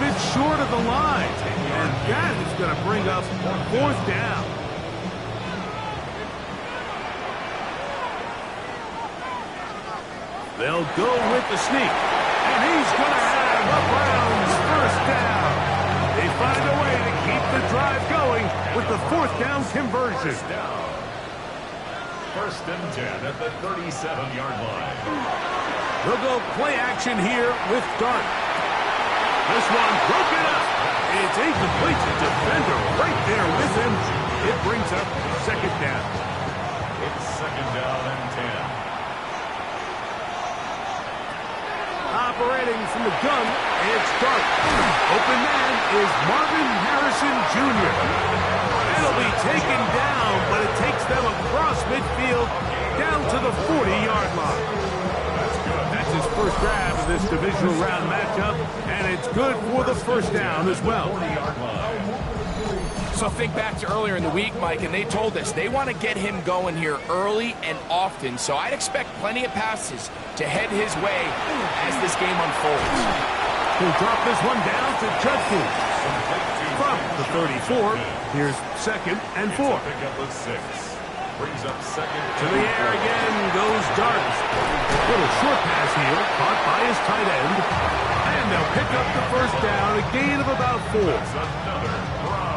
bit short of the line. And that is going to bring up 4th down. They'll go with the sneak. And he's going to have a Browns 1st down. They find a way to keep the drive going with the 4th down conversion. 1st and 10 at the 37-yard line. They'll go play action here with Dart. This one broken up. It's incomplete. The defender right there with him. It brings up 2nd down. It's 2nd down and 10. Operating from the gun, it's Dart. Open man is Marvin Harrison Jr. It'll be taken down, but it takes them across midfield down to the 40-yard line. That's his first grab of this divisional round matchup, and it's good for the 1st down as well. So think back to earlier in the week, Mike, and they told us they want to get him going here early and often. So I'd expect plenty of passes to head his way as this game unfolds. He'll drop this one down to Judkins. From the 34, here's 2nd and 4. Pickup of 6. Brings up 2nd. To the air again goes Dart. Little short pass here, caught by his tight end. And they'll pick up the 1st down, a gain of about 4.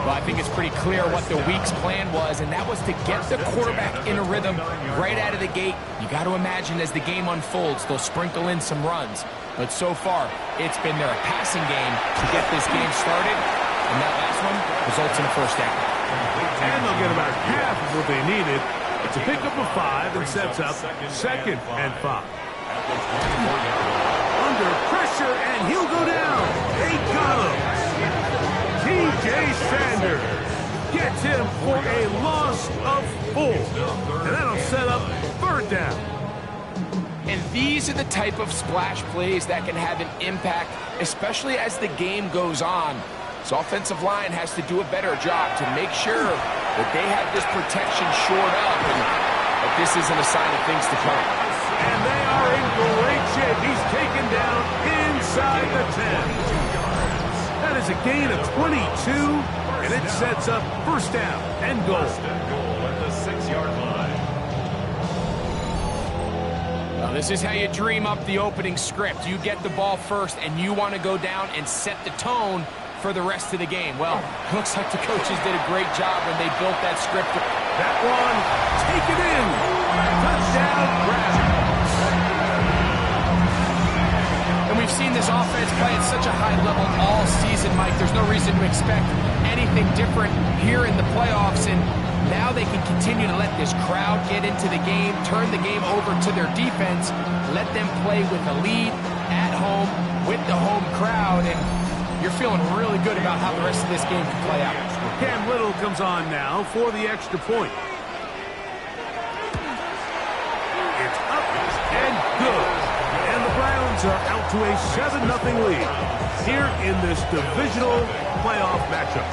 Well, I think it's pretty clear what the week's plan was, and that was to get the quarterback in a rhythm right out of the gate. You got to imagine as the game unfolds, they'll sprinkle in some runs. But so far, it's been their passing game to get this game started, and that last one results in a 1st down. And they'll get about half of what they needed. It's a pickup of 5 and sets up 2nd and 5. Under pressure, and he'll go down. They got him. T.J. Sanders gets him for a loss of 4. And that'll set up 3rd down. And these are the type of splash plays that can have an impact, especially as the game goes on. So offensive line has to do a better job to make sure that they have this protection shored up and that this isn't a sign of things to come. And they are in great shape. He's taken down inside the 10. That is a gain of 22, and it sets up 1st down and goal. 1st and goal at the 6-yard line. Now, this is how you dream up the opening script. You get the ball first, and you want to go down and set the tone for the rest of the game. Well, looks like the coaches did a great job when they built that script. That one, take it in. Touchdown, grab. And we've seen this offense play at such a high level all season, Mike. There's no reason to expect anything different here in the playoffs. And now they can continue to let this crowd get into the game, turn the game over to their defense, let them play with a lead at home with the home crowd. And you're feeling really good about how the rest of this game can play out. Cam Little comes on now for the extra point. It's up and good. And the Browns are out to a 7-0 lead here in this divisional playoff matchup.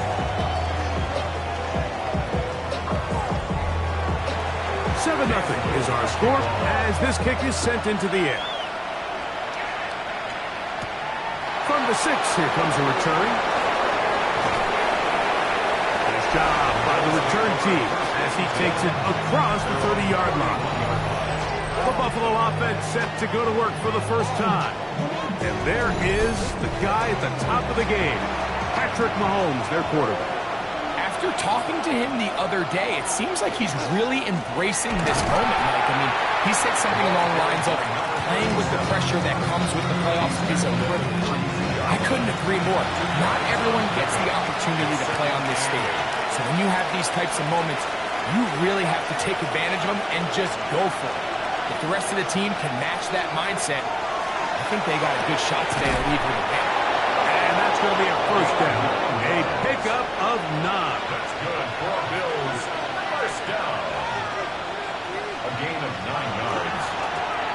7-0 is our score as this kick is sent into the air. From the 6, here comes a return. Nice job by the return team as he takes it across the 30-yard line. The Buffalo offense set to go to work for the 1st time. And there is the guy at the top of the game, Patrick Mahomes, their quarterback. After talking to him the other day, it seems like he's really embracing this moment, Mike. I mean, he said something along the lines of playing with the pressure that comes with the playoffs is a privilege. I couldn't agree more. Not everyone gets the opportunity to play on this stage. So when you have these types of moments, you really have to take advantage of them and just go for it. If the rest of the team can match that mindset, I think they got a good shot today to lead with a win. And that's going to be a 1st down. A pickup of 9. That's good for Bills. 1st down. A gain of 9 yards.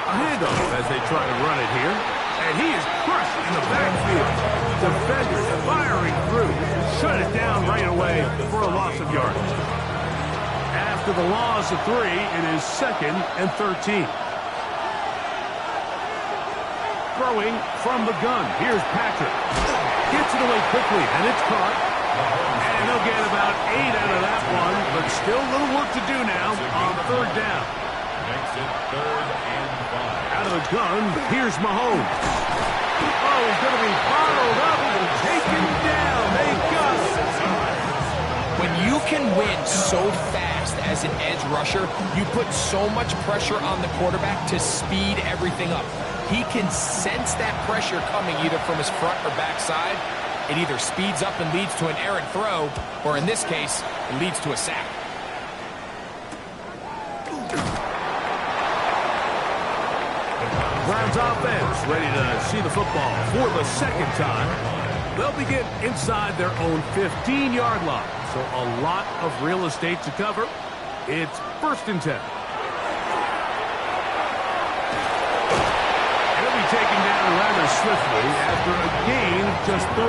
A handoff as they try to run it here. And he is crushed in the backfield. Defenders firing through. Shut it down right away for a loss of yardage. After the loss of 3, it is 2nd and 13. Throwing from the gun. Here's Patrick. Gets it away quickly, and it's caught. And they'll get about 8 out of that one, but still a little work to do now on third down. Makes it 3rd and 5. Out of the gun, here's Mahomes. Oh, he's going to be bottled up and taken down. They got it. When you can win so fast as an edge rusher, you put so much pressure on the quarterback to speed everything up. He can sense that pressure coming either from his front or back side. It either speeds up and leads to an errant throw, or in this case, it leads to a sack. Browns offense ready to see the football for the second time. They'll begin inside their own 15-yard line, so a lot of real estate to cover. It's 1st and 10. He'll be taken down rather swiftly after a gain of just 3.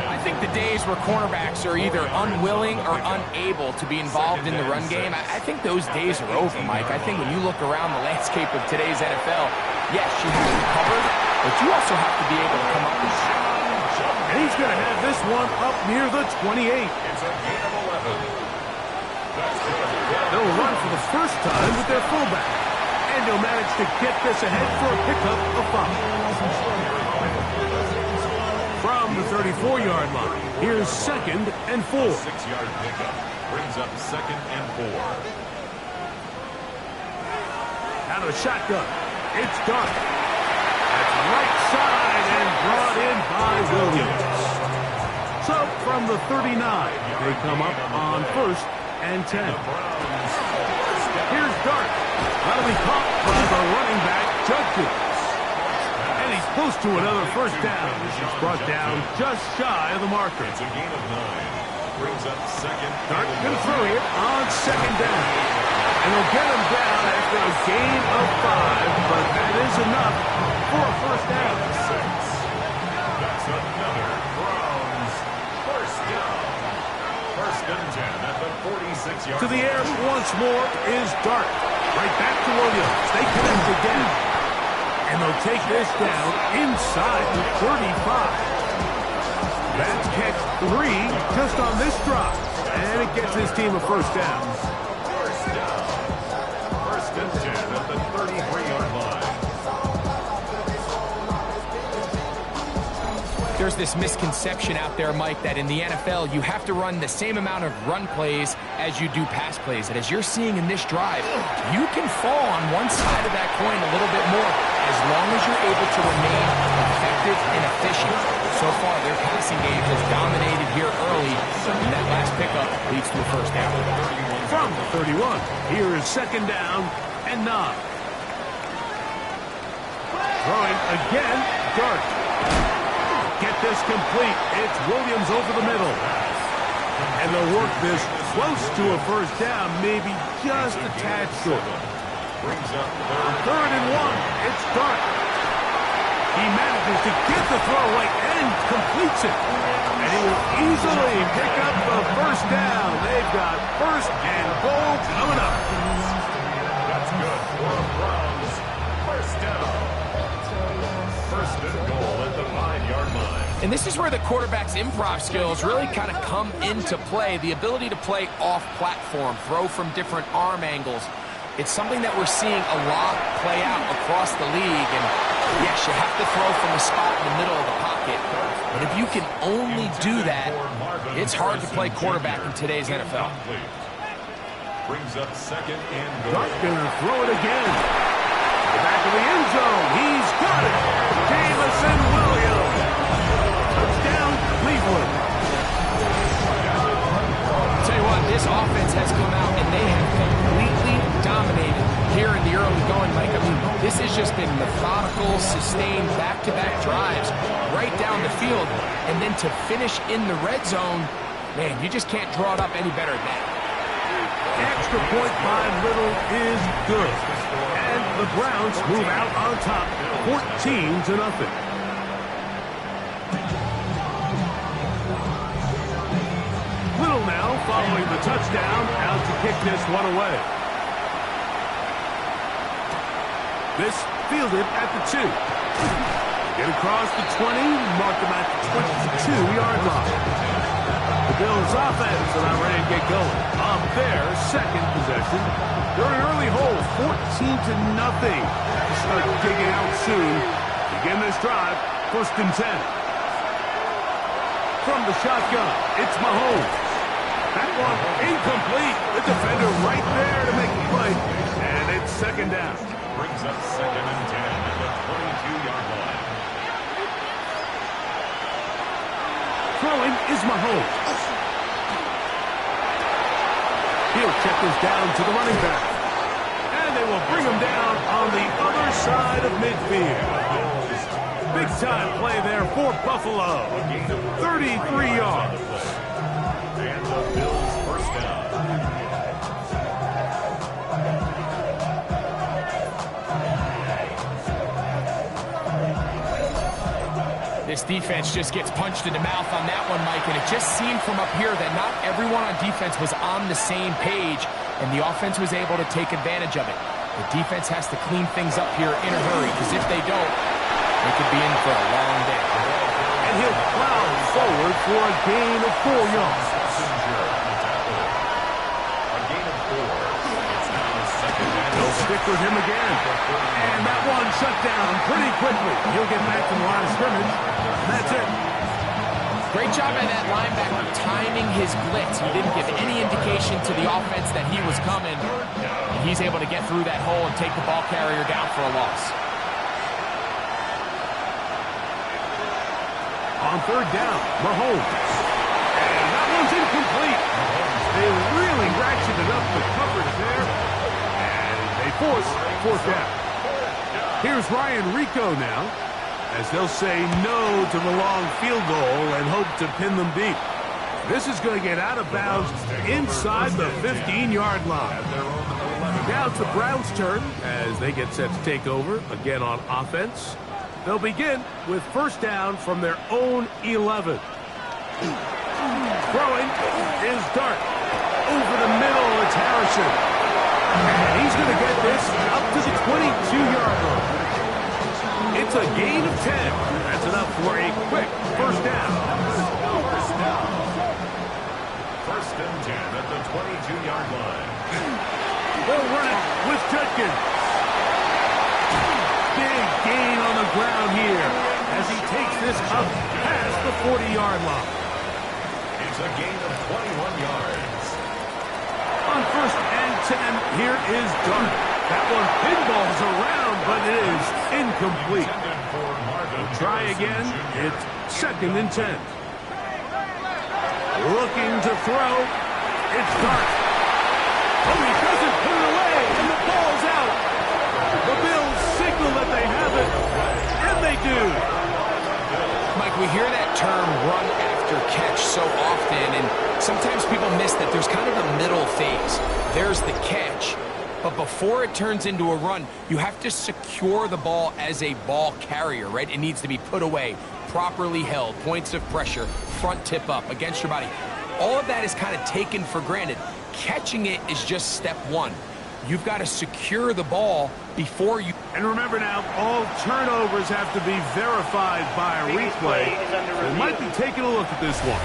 I think the days where cornerbacks are either unwilling or unable to be involved in the run game, I think those days are over, Mike. I think when you look around the landscape of today's NFL, yes, you have to be covered, but you also have to be able to come up with shot. And he's going to have this one up near the 28. It's a gain of 11. They'll run for the first time with their fullback. And he'll manage to get this ahead for a pickup of 5. From the 34-yard line, here's 2nd and 4. 6-yard pickup brings up 2nd and 4. Out of the shotgun, it's Dark. That's right side and brought in by Williams. So from the 39, they come up on 1st and 10. Here's Dark. That'll be caught by the running back, Judkins. And he's close to another first down. He's brought down just shy of the marker. It's a gain of 9. Brings up 2nd. Dark going to throw it on 2nd down. And they'll get him down after a gain of 5, but that is enough for a first down. That's another Browns first down. 1st and 10 at the 46-yard To the air once more is Dark. Right back to Williams. They connect again. And they'll take this down inside the 35. That's catch 3 just on this drop. And it gets his team a first down. First down. 1st and 10 at the 33-yard line. There's this misconception out there, Mike, that in the NFL, you have to run the same amount of run plays as you do pass plays. And as you're seeing in this drive, you can fall on one side of that coin a little bit more as long as you're able to remain effective and efficient. So far, their passing game has dominated here early, and that last pickup leads to a first down. From the 31, here is 2nd down and 9. Throwing again, Dark. Get this complete. It's Williams over the middle. And they'll work this close to a first down, maybe just a tad short. Brings up 3rd and 1. It's Dark. He manages to get the throw away and completes it. And he will easily pick up the first down. They've got 1st and goal coming up. That's good for the Browns. First down. 1st and goal at the 5-yard line. And this is where the quarterback's improv skills really kind of come into play. The ability to play off-platform, throw from different arm angles. It's something that we're seeing a lot play out across the league. And yes, you have to throw from a spot in the middle of the pocket. But if you can only do that, it's hard to play quarterback in today's NFL. Brings up 2nd and goal. Dark gonna throw it again. To the back of the end zone. He's got it. Jamison Williams. Touchdown, Cleveland. I'll tell you what, this offense has come out and they have completely dominated here in the early going, Mike. I mean, this has just been methodical, sustained, back-to-back drives right down the field. And then to finish in the red zone, man, you just can't draw it up any better than that. Extra point by Little is good. And the Browns move out on top, 14-0. Little now following the touchdown, out to kick this one away. This fielded at the 2. Get across the 20, mark them at the 22-yard line. The Bills offense are now ready to get going. On their second possession, they're an early hole, 14-0. Start digging out soon. Begin this drive, 1st and 10. From the shotgun, it's Mahomes. That one incomplete. The defender right there to make the play. And it's 2nd down. Brings up 2nd and 10 at the 22-yard line. Throwing is Mahomes. He'll check this down to the running back. And they will bring him down on the other side of midfield. Big-time play there for Buffalo. 33 yards. And the Bills' 1st down. This defense just gets punched in the mouth on that one, Mike, and it just seemed from up here that not everyone on defense was on the same page, and the offense was able to take advantage of it. The defense has to clean things up here in a hurry, because if they don't, they could be in for a long day. And he'll plow forward for a gain of 4 yards. A gain of 4. It's now 2nd and They'll stick with him again. And that one shut down pretty quickly. He'll get back to the line of scrimmage. That's it. Great job by that linebacker timing his blitz. He didn't give any indication to the offense that he was coming. And he's able to get through that hole and take the ball carrier down for a loss. On 3rd down, Mahomes. And that one's incomplete. They really ratcheted up the coverage there. And they force 4th down. Here's Ryan Rico now, as they'll say no to the long field goal and hope to pin them deep. This is going to get out of bounds inside the 15-yard line. Now it's the Browns' turn as they get set to take over again on offense. They'll begin with 1st down from their own 11. Throwing is Dart. Over the middle, it's Harrison. And he's going to get this up to the 22-yard line. It's a gain of 10. That's enough for a quick 1st down. 1st and 10 at the 22-yard line. They'll run it with Judkins. Big gain on the ground here as he takes this up past the 40-yard line. It's a gain of 21 yards. On 1st and 10, here is Dart. That one pinballs around, but it is incomplete. They'll try again. It's 2nd and 10. Looking to throw. It's Dart. Oh, he doesn't put it away, and the ball's out. The Bills signal that they have it, and they do. Mike, we hear that term run after catch so often, and sometimes people miss that there's kind of a middle phase. There's the catch, but before it turns into a run, you have to secure the ball as a ball carrier, right? It needs to be put away, properly held, points of pressure, front tip up against your body. All of that is kind of taken for granted. Catching it is just step one. You've got to secure the ball before you... And remember now, all turnovers have to be verified by a replay. We might be taking a look at this one.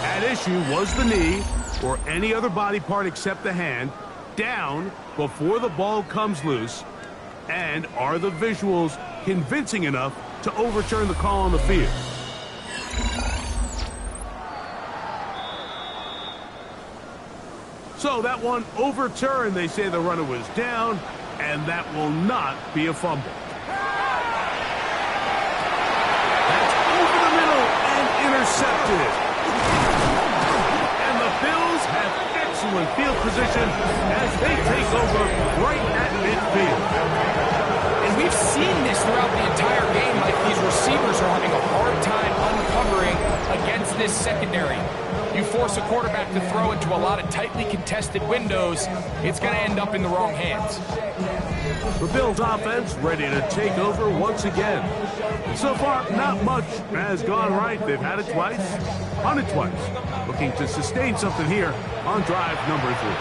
At issue was the knee, or any other body part except the hand, down before the ball comes loose. And are the visuals convincing enough to overturn the call on the field? So that one overturned. They say the runner was down, and that will not be a fumble. That's over the middle and intercepted. And the Bills have excellent field position as they take over right at midfield. And we've seen this throughout the entire game. Like, these receivers are having a hard time uncovering against this secondary. You force a quarterback to throw into a lot of tightly contested windows, it's going to end up in the wrong hands. The Bills offense ready to take over once again. So far, not much has gone right. They've had it twice, won it twice. Looking to sustain something here on drive number 3.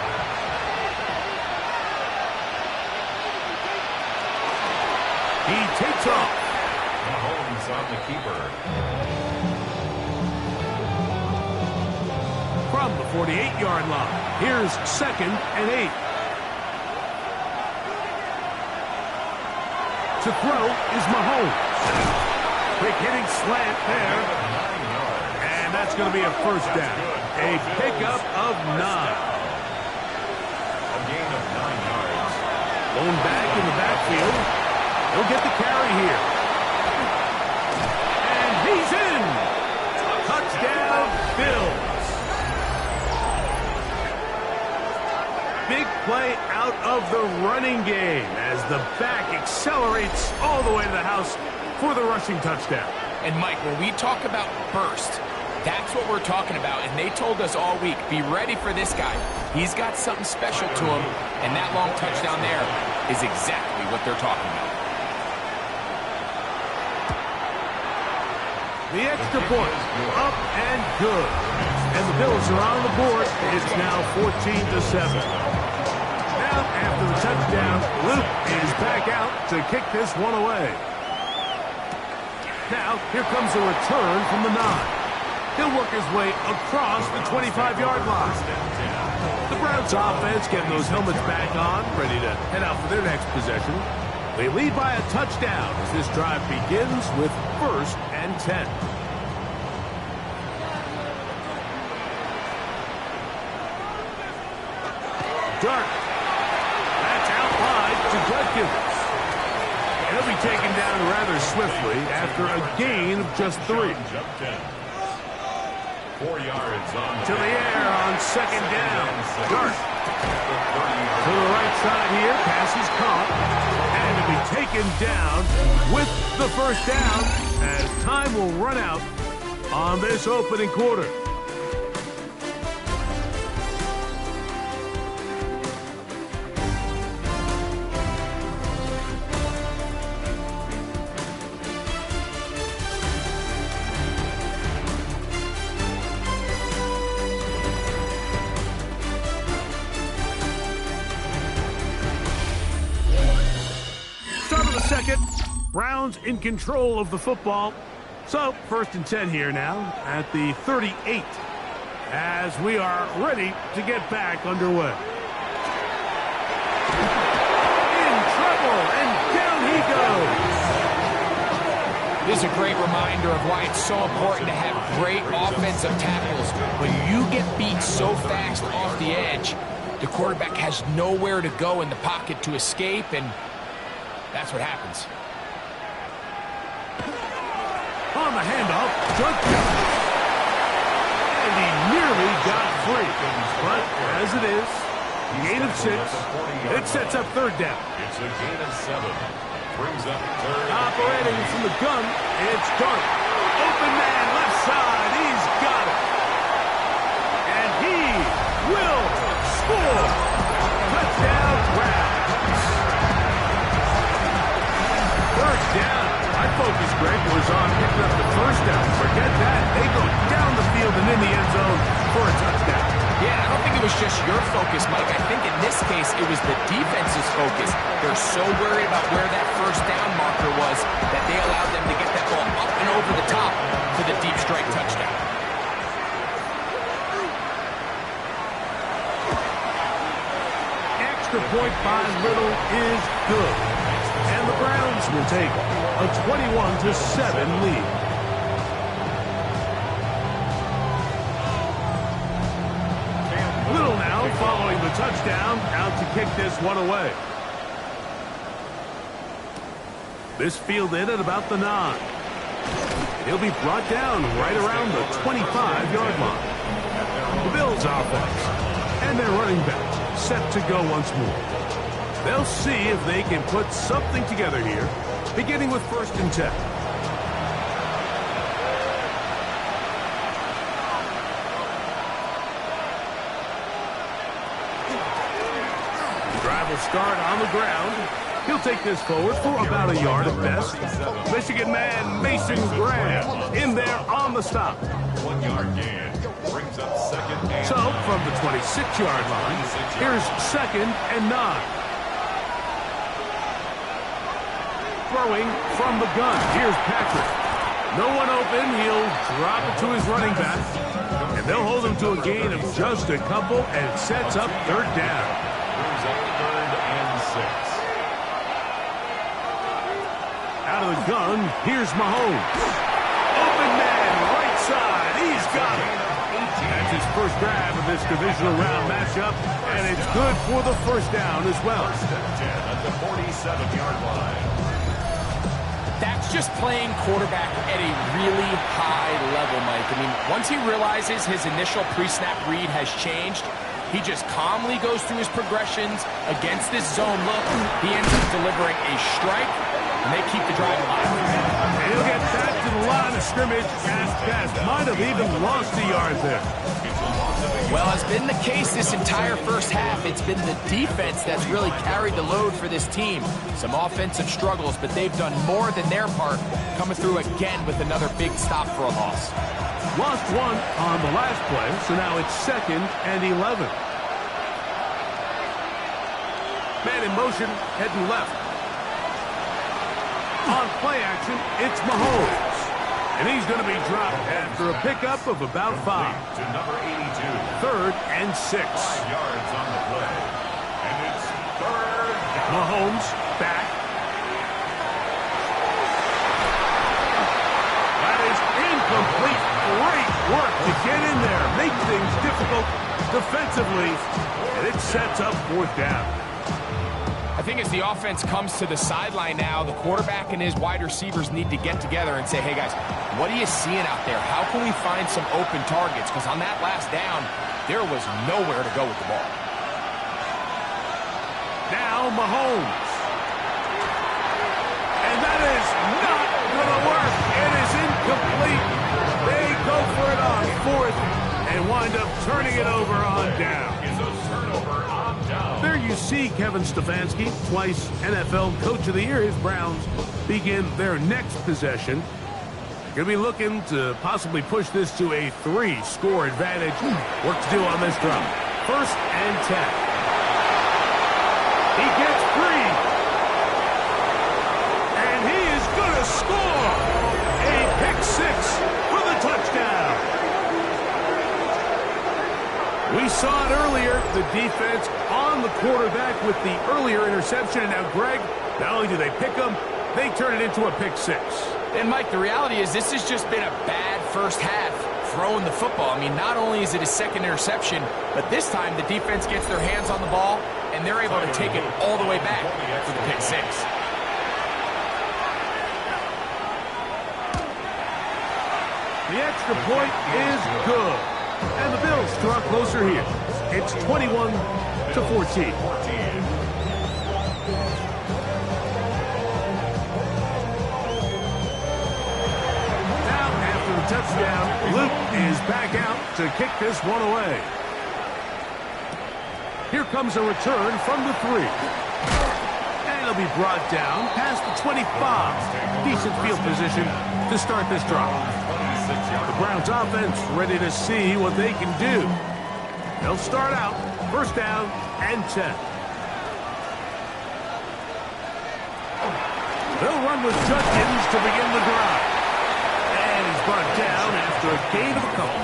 He takes off. yards on the keeper. From the 48-yard line, here's 2nd and 8. To throw is Mahomes. Quick hitting slant there. And that's going to be a first down. A pickup of 9. A gain of 9 yards. Lone back in the backfield. He'll get the carry here. And he's in. Touchdown, Bills. Big play out of the running game as the back accelerates all the way to the house for the rushing touchdown. And Mike, when we talk about burst, that's what we're talking about. And they told us all week, be ready for this guy. He's got something special to him. And that long touchdown there is exactly what they're talking about. The extra point, up and good. And the Bills are on the board. It's now 14-7. Now, after the touchdown, Luke is back out to kick this one away. Now, here comes a return from the 9. He'll work his way across the 25-yard line. The Browns offense getting those helmets back on, ready to head out for their next possession. They lead by a touchdown as this drive begins with 1st and 10. Dart. That's out wide to Judkins. He'll be taken down rather swiftly after a gain of just 3. 4 yards on To the air on 2nd down. Dart. To the right side here. Pass is caught. And to be taken down with the first down as time will run out on this opening quarter. Second, Browns in control of the football. So, 1st and 10 here now at the 38 as we are ready to get back underway. In trouble, and down he goes. This is a great reminder of why it's so important to have great offensive tackles. When you get beat so fast off the edge, the quarterback has nowhere to go in the pocket to escape, and that's what happens. On the handoff, Judkins. And he nearly got free. But as it is, gain of 6. It sets up 3rd down. It's a gain of 7. Brings up 3rd. Operating from the gun, it's Dart. Open man, left side, he's got it. And he will score. Touchdown, Browns. 3rd down. My focus, Greg, was on picking up the first down. Forget that. They go down the field and in the end zone for a touchdown. Yeah, I don't think it was just your focus, Mike. I think in this case, it was the defense's focus. They're so worried about where that first down marker was that they allowed them to get that ball up and over the top for the deep strike touchdown. Extra point by Little is good. And the Browns will take a 21-7 lead. Little now following the touchdown, out to kick this one away. This fielded at about the 9. He'll be brought down right around the 25-yard line. The Bills offense and their running back set to go once more. They'll see if they can put something together here, beginning with 1st and 10. Drive will start on the ground. He'll take this forward for about a yard at best. Michigan man Mason Graham in there on the stop. 1 yard gain. Brings up 2nd and So, from the 26-yard line, here's 2nd and 9. Throwing from the gun. Here's Patrick. No one open. He'll drop it to his running back. And they'll hold him to a gain of just a couple, and it sets up third down. Brings up third and 6. Out of the gun, here's Mahomes. Open man, right side. He's got it. That's his first grab of this divisional round matchup, and it's good for the first down as well. First and 10 at the 47-yard line. That's just playing quarterback at a really high level, Mike. I mean, once he realizes his initial pre-snap read has changed, he just calmly goes through his progressions against this zone look. He ends up delivering a strike, and they keep the drive alive. And he'll get back to the line of scrimmage as fast. Might have even lost a yard there. Well, as been the case this entire first half, it's been the defense that's really carried the load for this team. Some offensive struggles, but they've done more than their part, coming through again with another big stop for a loss. Lost one on the last play, so now it's 2nd and 11. Man in motion, heading left. On play action, it's Mahomes. And he's going to be dropped after a pickup of about 5. To number 82. Third and 6. 5 yards on the play. And it's third down. Mahomes back. That is incomplete. Great work to get in there. Make things difficult defensively. And it sets up 4th down. I think as the offense comes to the sideline now, the quarterback and his wide receivers need to get together and say, hey guys, what are you seeing out there? How can we find some open targets? Because on that last down, there was nowhere to go with the ball. Now Mahomes. And that is not going to work. It is incomplete. They go for it on 4th and wind up turning it over on down. Is a turnover on down. There you see Kevin Stefanski, twice NFL Coach of the Year. His Browns begin their next possession. Going to be looking to possibly push this to a 3-score advantage. Work to do on this drive. 1st and 10. He gets free. And he is going to score. A pick 6 for the touchdown. We saw it earlier, the defense on the quarterback with the earlier interception. And now, Greg, not only do they pick him, they turn it into a pick 6. And, Mike, the reality is this has just been a bad first half throwing the football. I mean, not only is it his 2nd interception, but this time the defense gets their hands on the ball, and they're able to take it all the way back for the pick 6. The extra point is good. And the Bills draw closer here. It's 21-14. Now, after the touchdown, Luke is back out to kick this one away. Here comes a return from the 3. And it'll be brought down past the 25. Decent field position to start this drive. The Browns offense ready to see what they can do. They'll start out 1st down and 10. They'll run with Judkins to begin the drive. And he's brought down after a gain of a couple.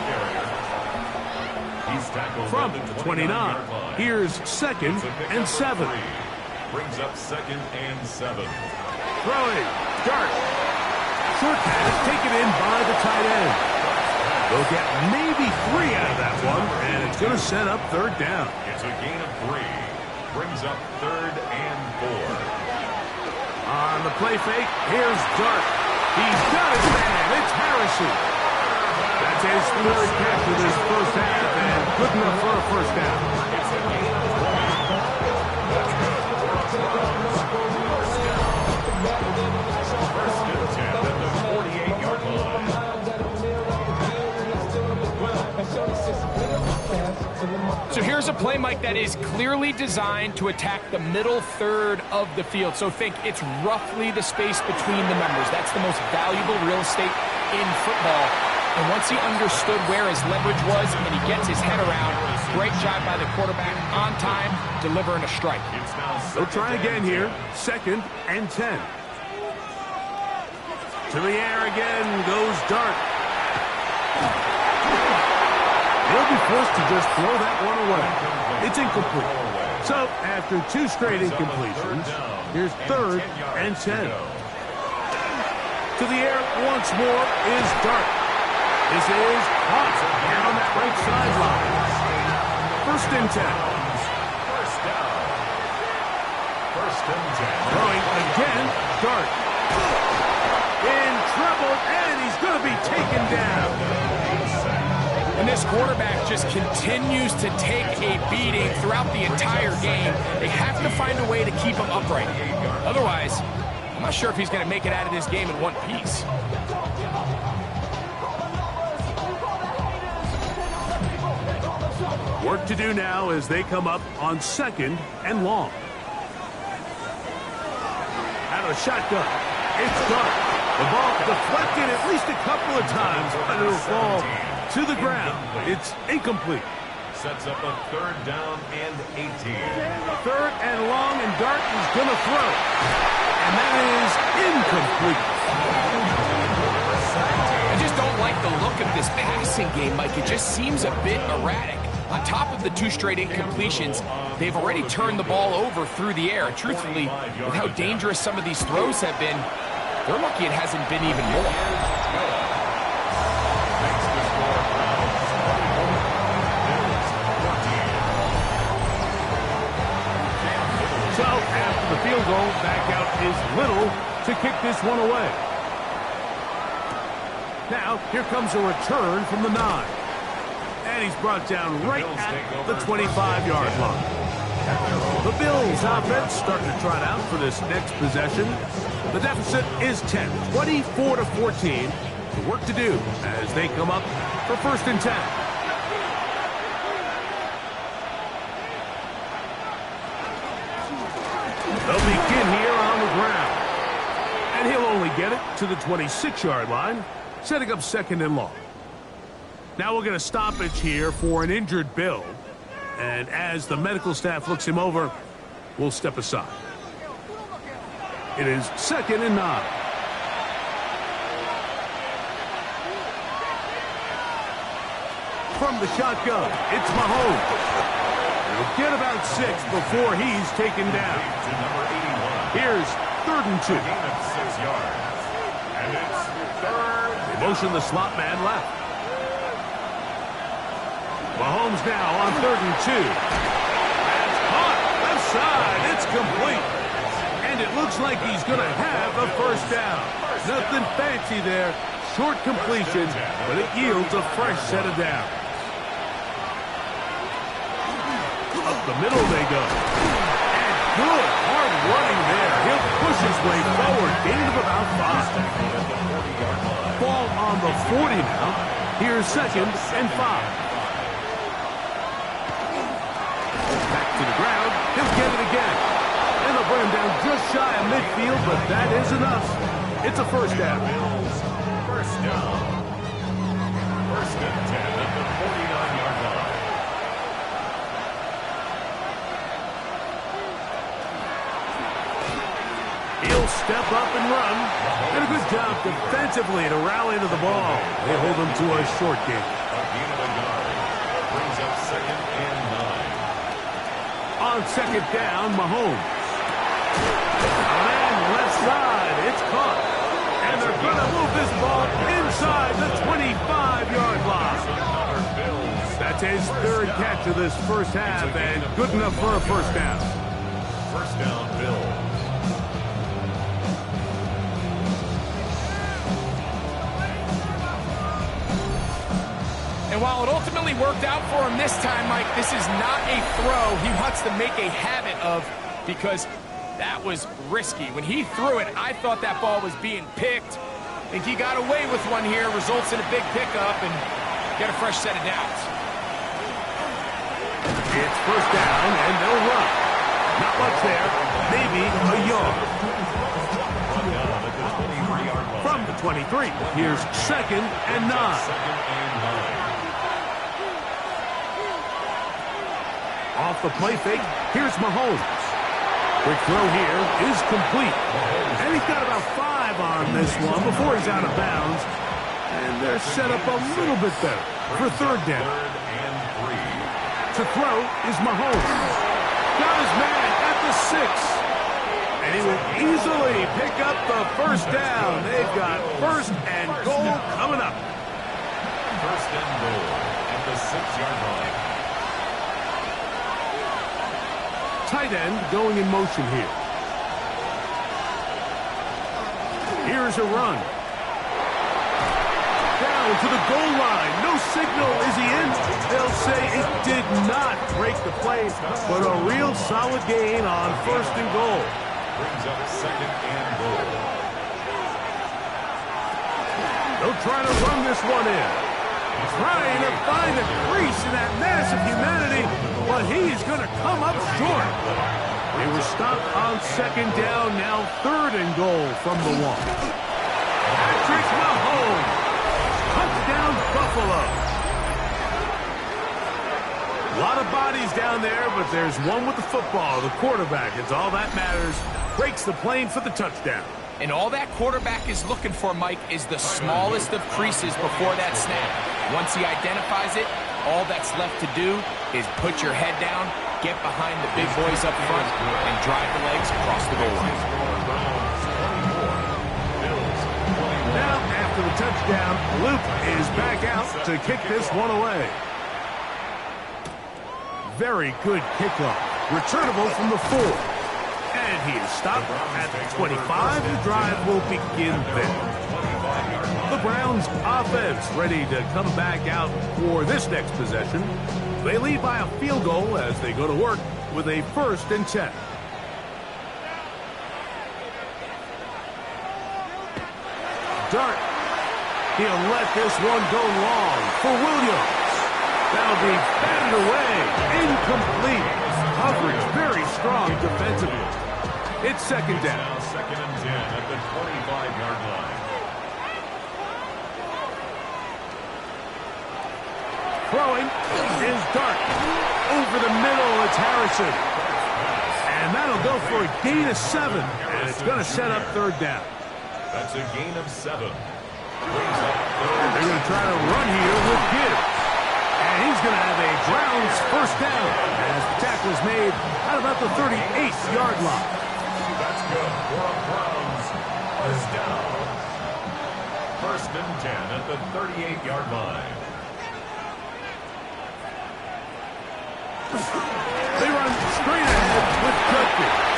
From the 29, here's 2nd and 7. Brings up 2nd and 7. Throwing, dart. Short pass taken in by the tight end. They'll get maybe 3 out of that one, and it's going to set up 3rd down. It's a gain of 3. Brings up 3rd and 4. On the play fake, here's Dart. He's got his man. It's Harrison. That's his 3rd catch of this first half, and good enough for a 1st down. It's a gain of 3. That's good. First and 10 at the 48-yard line. So here's a play, Mike, that is clearly designed to attack the middle third of the field. So think it's roughly the space between the numbers. That's the most valuable real estate in football. And once he understood where his leverage was and he gets his head around, great job by the quarterback on time, delivering a strike. They'll try again here. 2nd and 10. To the air again goes Dart. He'll be forced to just throw that one away. It's incomplete. So, after 2 straight incompletions, here's 3rd and 10. To the air once more is Dart. This is caught down that right sideline. 1st and 10. First down. 1st and 10. Throwing again, Dart. In trouble, and he's going to be taken down. And this quarterback just continues to take a beating throughout the entire game. They have to find a way to keep him upright. Otherwise, I'm not sure if he's going to make it out of this game in one piece. Work to do now as they come up on 2nd and long. Out of shotgun, it's Dart. The ball deflected at least a couple of times, but it'll fall to the ground. It's incomplete. Sets up a 3rd down and 18. 3rd and long, and Dart is going to throw. And that is incomplete. I just don't like the look of this passing game, Mike. It just seems a bit erratic. On top of the 2 straight incompletions, they've already turned the ball over through the air. And truthfully, with how dangerous some of these throws have been, they're lucky it hasn't been even more. So, after the field goal, back out is Little to kick this one away. Now, here comes a return from the 9. And he's brought down right at the 25-yard line. The Bills offense starting to trot out for this next possession. The deficit is 10, 24-14. The work to do as they come up for 1st and 10. They'll begin here on the ground. And he'll only get it to the 26-yard line, setting up 2nd and long. Now we'll get a stoppage here for an injured Bill. And as the medical staff looks him over, we'll step aside. It is 2nd and 9. From the shotgun, it's Mahomes. He'll get about 6 before he's taken down. Here's 3rd and 2. Gain of 6 yards. And it's 3rd. They motion the slot man left. Mahomes now on 3rd and 2. That's caught. Left side. It's complete. And it looks like he's going to have a 1st down. Nothing fancy there. Short completion, but it yields a fresh set of downs. Up the middle they go. And good hard running there. He'll push his way forward. Gain of about 5. Ball on the 40 now. Here's 2nd and 5. Back to the ground. He'll get it again. And they'll bring him down just shy of midfield, but that is enough. It's a 1st down. 1st down. 1st and 10 at the 49-yard line. He'll step up and run. And a good job defensively to rally to the ball. They hold him to a short gain. A gain of a yard. Brings up 2nd and 9. On 2nd down, Mahomes. And left side, it's caught. And they're going to move this ball inside the 25-yard line. That's his 3rd catch of this 1st half, and good enough for a 1st down. 1st down, Bills. And while it ultimately worked out for him this time, Mike, this is not a throw he wants to make a habit of, because that was risky. When he threw it, I thought that ball was being picked. I think he got away with one here, results in a big pickup, and get a fresh set of downs. It's 1st down, and they'll run. Not much there, maybe a yard. From the 23, here's 2nd and 9. 2nd and 9. Off the play fake, here's Mahomes. Quick throw here is complete. And he's got about 5 on this one before he's out of bounds. And they're set up a little bit better for third down. To throw is Mahomes. Got his man at the 6. And he will easily pick up the first down. They've got first and goal coming up. First and goal at the 6-yard line. Tight end going in motion here. Here's a run. Down to the goal line. No signal. Is he in? They'll say it did not break the play, but a real solid gain on first and goal. Brings up second and goal. They'll try to run this one in. Trying to find a crease in that mass of humanity, but he's going to come up short. They were stopped on second down, now third and goal from the 1. Patrick Mahomes. Touchdown, Buffalo. A lot of bodies down there, but there's one with the football, the quarterback. It's all that matters. Breaks the plane for the touchdown. And all that quarterback is looking for, Mike, is the smallest of creases before that snap. Once he identifies it, all that's left to do is put your head down, get behind the big boys up front, and drive the legs across the goal line. Now, after the touchdown, Luke is back out to kick this one away. Very good kickoff. Returnable from the 4. And he is stopped at the 25. The drive will begin there. The Browns offense ready to come back out for this next possession. They lead by a field goal as they go to work with a 1st and 10. Dart. He'll let this one go long for Williams. That'll be batted away. Incomplete. Coverage very strong defensively. It's second down. Now second and 10 at the 25-yard line. Throwing is Dart. Over the middle, it's Harrison. And that'll go for a gain of 7. And it's going to set up third down. That's a gain of 7. They're going to try to run here with Gibbs. And he's going to have a Browns first down as the tackle is made at about the 38th-yard line. That's good for a Browns first down. First and 10 at the 38-yard line. They run straight ahead with Judkins.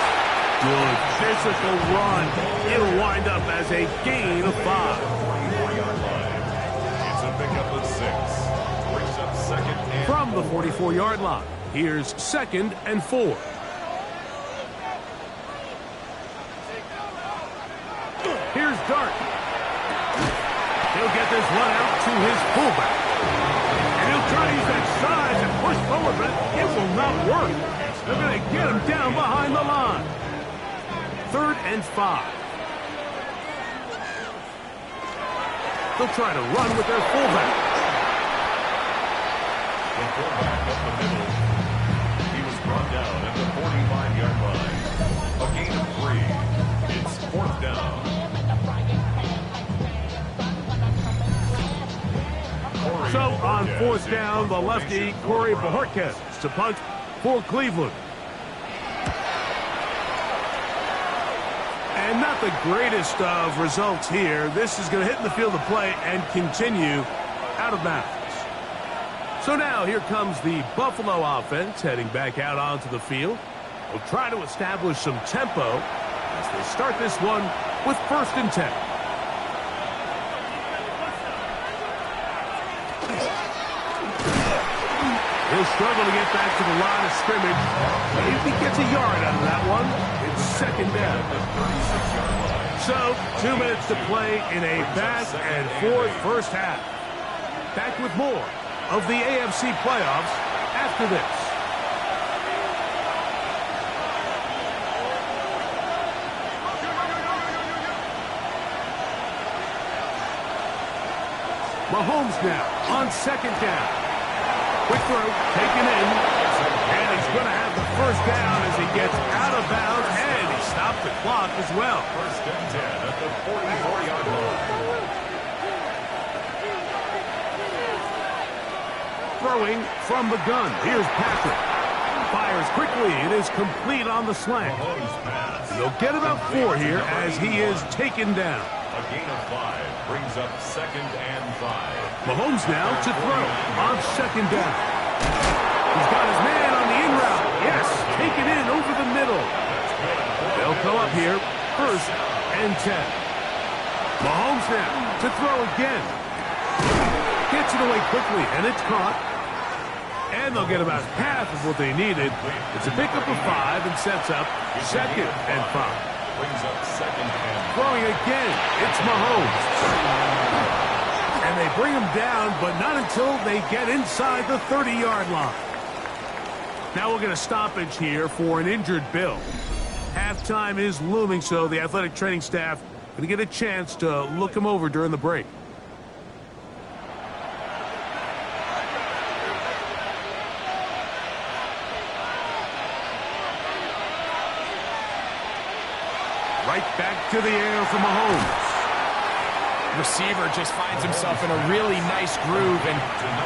Good physical run. It'll wind up as a gain of 5. 44-yard line. It's a pickup of 6. Brings up second and From the 44-yard line, here's 2nd and 4. Here's Dart. He'll get this one out to his fullback. And he'll try to use that size and push forward, but it will not work. They're going to get him down behind the line. 3rd and 5. They'll try to run with their fullback. the fullback up the middle. He was brought down at the 45-yard line. A gain of 3. It's 4th down. So on 4th down, the lefty Corey Bojorquez to punt for Cleveland. And not the greatest of results here. This is going to hit in the field of play and continue out of bounds. So now here comes the Buffalo offense heading back out onto the field. We'll try to establish some tempo as they start this one with 1st and 10. He'll struggle to get back to the line of scrimmage. If he gets a yard out of that one, it's 2nd down. So 2 minutes to play in a back and forth first half. Back with more of the AFC playoffs after this. Mahomes now on 2nd down. Quick throw, taken in, and he's going to have the first down as he gets out of bounds, and he stopped the clock as well. First and 10 at the 44-yard line. Throwing from the gun. Here's Patrick. Fires quickly. It is complete on the slant. They'll get about 4 here as he is taken down. A gain of 5 brings up 2nd and 5. Mahomes now to throw on 2nd down. He's got his man on the in route. Yes, taken in over the middle. They'll come up here, 1st and 10. Mahomes now to throw again. Gets it away quickly, and it's caught. And they'll get about half of what they needed. It's a pickup of 5 and sets up 2nd and 5. Brings up 2nd and 5. Throwing again, it's Mahomes. And they bring him down, but not until they get inside the 30-yard line. Now we'll get a stoppage here for an injured Bill. Halftime is looming, so the athletic training staff going to get a chance to look him over during the break. Right back to the air for Mahomes. Receiver just finds himself in a really nice groove, and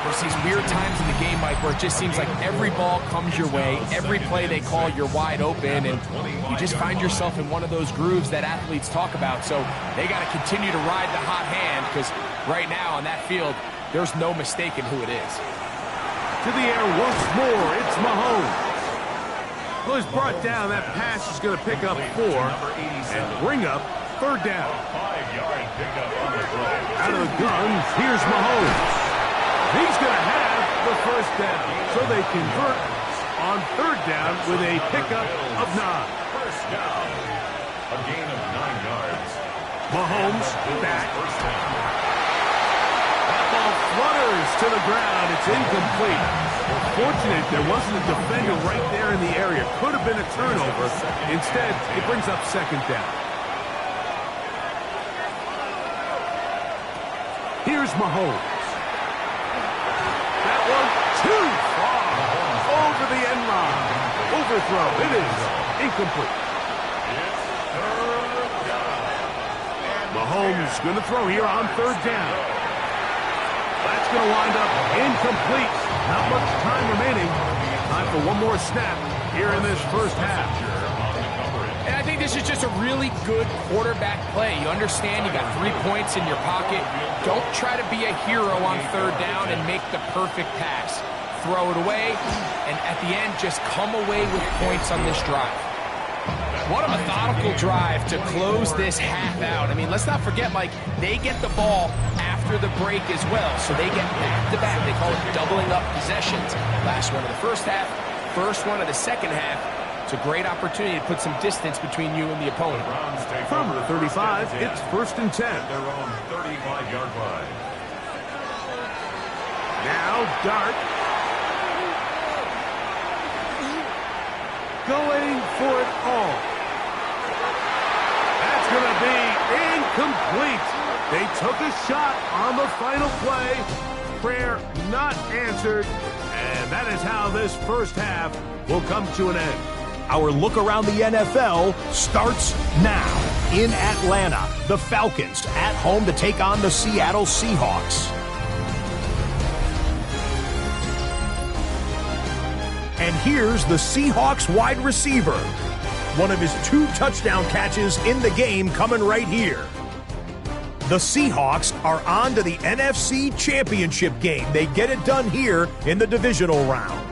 there's these weird times in the game, Mike, where it just seems like every ball comes your way, every play they call, you're wide open, and you just find yourself in one of those grooves that athletes talk about. So they got to continue to ride the hot hand, because right now on that field, there's no mistaking who it is. To the air once more, it's Mahomes. Well, he's brought down. That pass is going to pick up 4 and bring up 3rd down. 5-yard pickup on the play. Out of the gun, here's Mahomes. He's going to have the 1st down. So they convert on 3rd down with a pickup of 9. First down. A gain of 9 yards. Mahomes back. First down. That ball flutters to the ground. It's incomplete. Fortunate there wasn't a defender right there in the area. Could have been a turnover. Instead, it brings up 2nd down. Here's Mahomes. That one too far. Over the end line. Overthrow. It is incomplete. Mahomes going to throw here on 3rd down. That's going to wind up incomplete. Not much time remaining. Time for one more snap here in this first half. And I think this is just a really good quarterback play. You understand you got 3 points in your pocket. Don't try to be a hero on 3rd down and make the perfect pass. Throw it away, and at the end, just come away with points on this drive. What a methodical drive to close this half out. I mean, let's not forget, Mike, they get the ball after the break as well, so they get back-to-back. They call it doubling up possessions. Last one of the first half, first one of the second half. It's a great opportunity to put some distance between you and the opponent. From the 35, it's 1st and 10. Their own 35-yard line. Now Dart. Going for it all. That's going to be incomplete. They took a shot on the final play. Prayer not answered. And that is how this first half will come to an end. Our look around the NFL starts now. In Atlanta, the Falcons at home to take on the Seattle Seahawks. And here's the Seahawks wide receiver. One of his 2 touchdown catches in the game coming right here. The Seahawks are on to the NFC Championship game. They get it done here in the divisional round.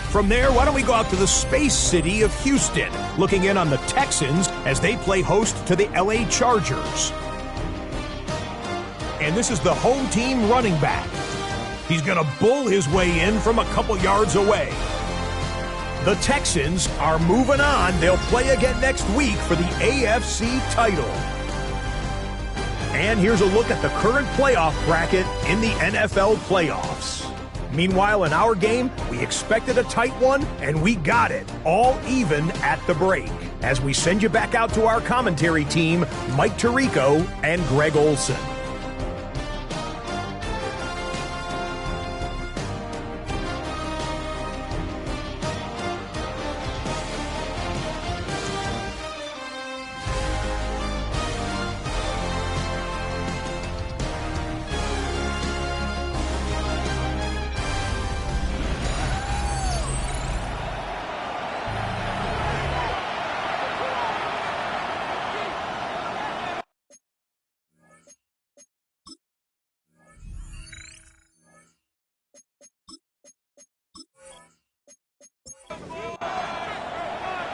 From there, why don't we go out to the space city of Houston, looking in on the Texans as they play host to the LA Chargers. And this is the home team running back. He's going to bull his way in from a couple yards away. The Texans are moving on. They'll play again next week for the AFC title. And here's a look at the current playoff bracket in the NFL playoffs. Meanwhile, in our game, we expected a tight one, and we got it, all even at the break. As we send you back out to our commentary team, Mike Tirico and Greg Olson.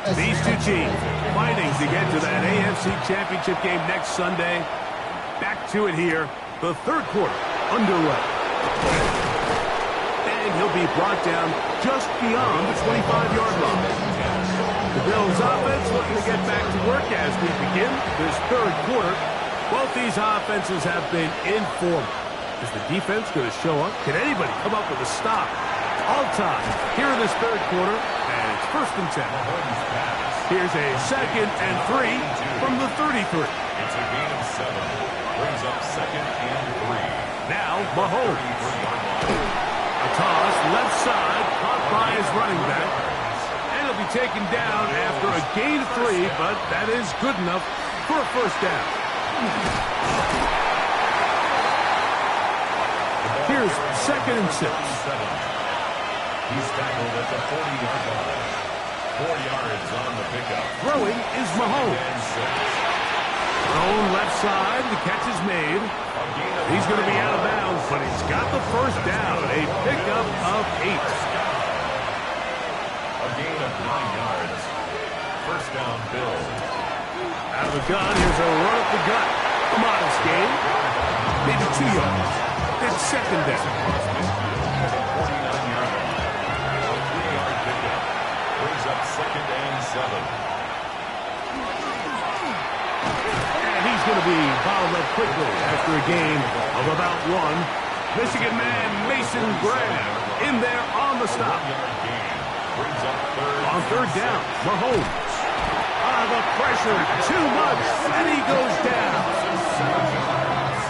These two teams fighting to get to that AFC Championship game next Sunday. Back to it here. The third quarter underway. And he'll be brought down just beyond the 25-yard line. The Bills offense looking to get back to work as we begin this third quarter. Both these offenses have been informal. Is the defense going to show up? Can anybody come up with a stop? All time here in this third quarter, and it's 1st and 10. Here's a 2nd and 3 from the 33. It's a gain of 7. Brings up 2nd and 3. Now Mahomes. A toss left side, caught by his running back. And he'll be taken down after a gain of 3, but that is good enough for a first down. Here's 2nd and 6. He's tackled at the 40-yard line. 4 yards on the pickup. Throwing is Mahomes. Thrown left side, the catch is made. He's going to be out of bounds, but he's got the first down. A pickup of 8. A gain of 9 yards. First down, Bills. Out of the gun, here's a run up the gut. A modest gain. Maybe 2 yards. It's 2nd down. 49-yard line. A 3-yard pickup. Brings up 2nd and 7. He's going to be fouled up quickly after a gain of about 1. Michigan man Mason Graham in there on the stop. On 3rd down, Mahomes. The pressure, too much, and he goes down.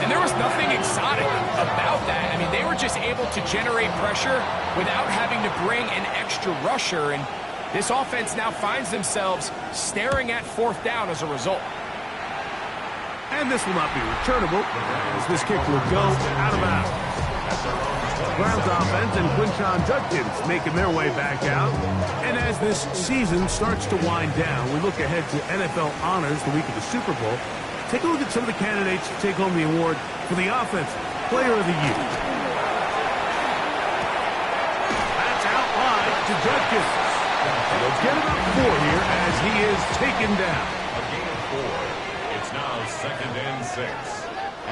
And there was nothing exotic about that. I mean, they were just able to generate pressure without having to bring an extra rusher, and this offense now finds themselves staring at 4th down as a result. And this will not be returnable, as this kick will go out of bounds. Browns offense and Quinshon Judkins making their way back out. And as this season starts to wind down, we look ahead to NFL honors the week of the Super Bowl. Take a look at some of the candidates to take home the award for the Offensive Player of the Year. That's out wide to Judkins. They'll get him up 4 here as he is taken down. A gain of 4. It's now 2nd and 6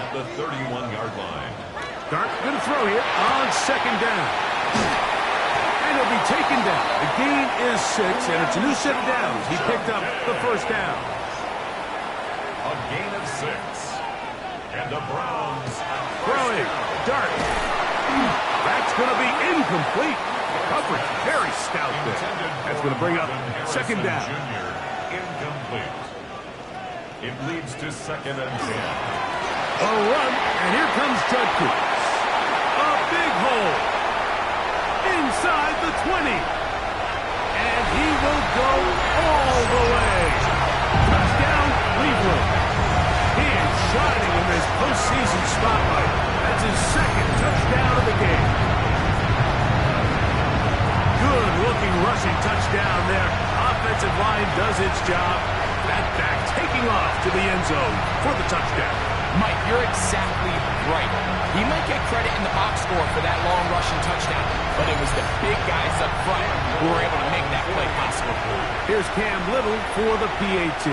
at the 31-yard line. Dark going to throw here on 2nd down. And he'll be taken down. The gain is 6, and it's a new set of downs. He picked up the first down. A gain of 6. And the Browns throwing. Dark. That's going to be incomplete. Coverage very stout there. That's going to bring up 2nd down. Junior, incomplete. It leads to 2nd and 10. A run, and here comes Judkins. A big hole. Inside the 20. And he will go all the way. Touchdown, Cleveland. He is shining in this postseason spotlight. That's his 2nd touchdown of the game. Good-looking rushing touchdown there. Offensive line does its job. That back taking off to the end zone for the touchdown. Mike, you're exactly right. He might get credit in the box score for that long rushing touchdown, but it was the big guys up front who were able to make that play possible. Here's Cam Little for the PAT.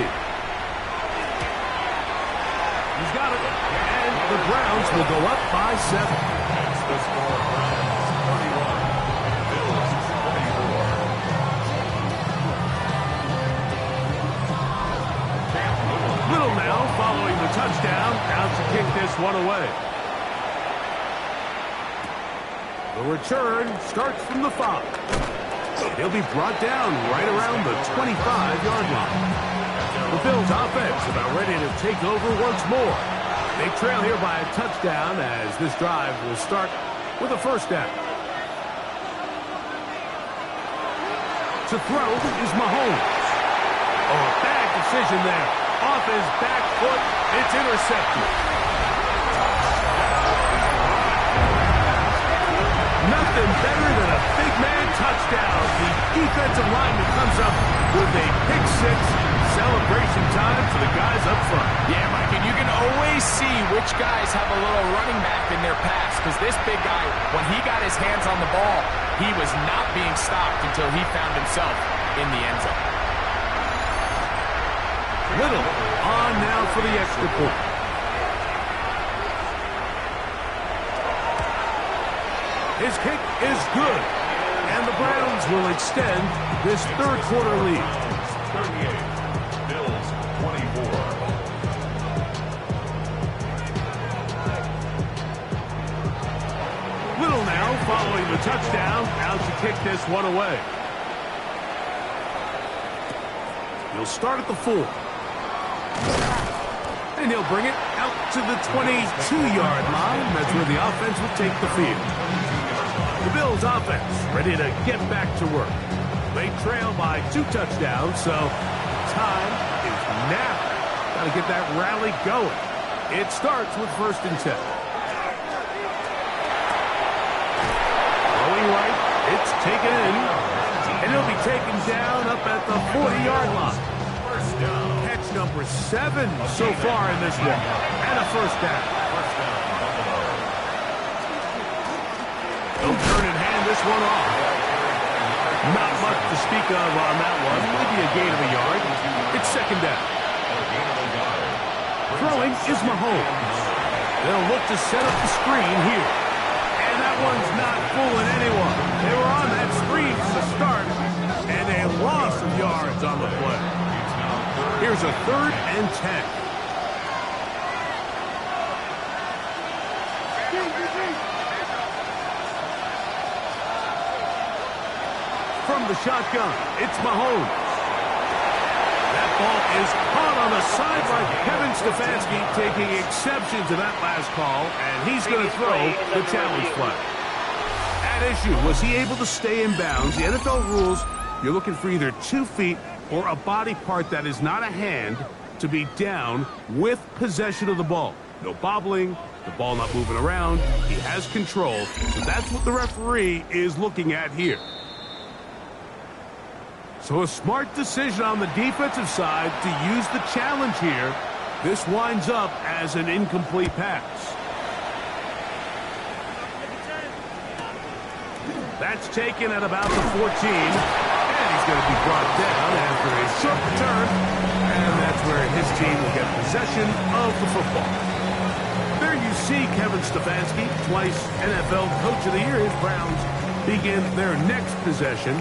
He's got it, and the Browns will go up by 7. It's the score. Browns 31, Bills 24. Little now following the touchdown, out to kick this one away. The return starts from the 5. He'll be brought down right around the 25-yard line. The Bills offense about ready to take over once more. They trail here by a touchdown as this drive will start with a first down. To throw is Mahomes. Oh, a bad decision there. Off his back foot, it's intercepted. Nothing better than a big man touchdown. The defensive lineman comes up with a pick 6. Celebration time for the guys up front. Yeah, Mike, and you can always see which guys have a little running back in their pass, because this big guy, when he got his hands on the ball, he was not being stopped until he found himself in the end zone. Little on now for the extra point. His kick is good, and the Browns will extend this third quarter lead. 38, Bills 24. Little now following the touchdown, out to kick this one away. He'll start at the 4. And he'll bring it out to the 22-yard line. That's where the offense will take the field. The Bills offense ready to get back to work. They trail by 2 touchdowns, so time is now. Got to get that rally going. It starts with 1st and 10. Going right, it's taken in, and it'll be taken down up at the 40-yard line. First down. Catch number 7 so far in this one, and a first down. First down, Buffalo. They'll turn and hand this one off. Not much to speak of on that one. Maybe a gain of a yard. It's 2nd down. Throwing is Mahomes. They'll look to set up the screen here. And that one's not fooling anyone. They were on that screen from the start, and a loss of yards on the play. Here's a 3rd and 10. From the shotgun, it's Mahomes. That ball is caught on the sideline. Kevin Stefanski taking exception to that last call, and he's going to throw the challenge flag. At issue, was he able to stay in bounds? The NFL rules, you're looking for either 2 feet or a body part that is not a hand to be down with possession of the ball. No bobbling, the ball not moving around. He has control, so that's what the referee is looking at here. So a smart decision on the defensive side to use the challenge here. This winds up as an incomplete pass. That's taken at about the 14. And he's going to be brought down after a short return. And that's where his team will get possession of the football. There you see Kevin Stefanski, twice NFL Coach of the Year. His Browns begin their next possession.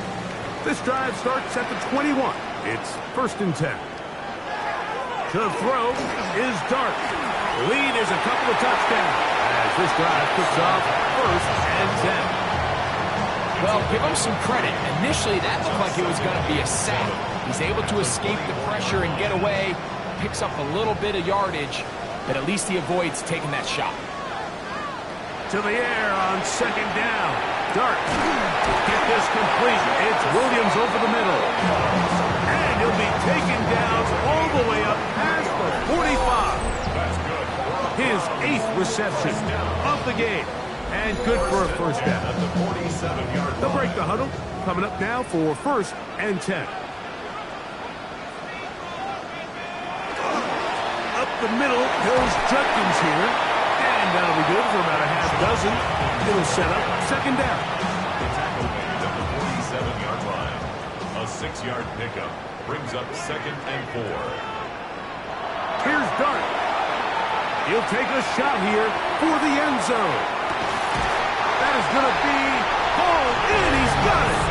This drive starts at the 21. It's 1st and 10. To throw is Dart. Lead is a couple of touchdowns as this drive kicks off 1st and 10. Well, give him some credit. Initially, that looked like it was going to be a sack. He's able to escape the pressure and get away, picks up a little bit of yardage, but at least he avoids taking that shot. To the air on 2nd down. Dart. Get this complete. It's Williams over the middle. And he'll be taken down all the way up past the 45. That's good. His 8th reception of the game. And good for a first down. At the 47-yard line. They'll break the huddle. Coming up now for 1st and 10. Up the middle goes Judkins here. And that'll be good for about a half dozen. It'll set up 2nd down. The tackle made at the 47-yard line. A 6-yard pickup brings up 2nd and 4. Here's Dart. He'll take a shot here for the end zone. That is going to be hauled in. He's got it.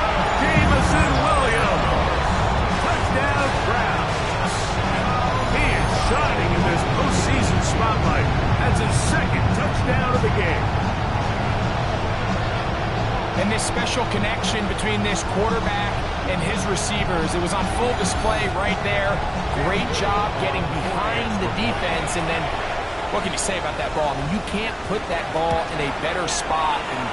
Jameson Williams. Touchdown, Browns. He is shining in this postseason spotlight. That's his 2nd touchdown of the game. And this special connection between this quarterback and his receivers, it was on full display right there. Great job getting behind the defense. And then, what can you say about that ball? I mean, you can't put that ball in a better spot. And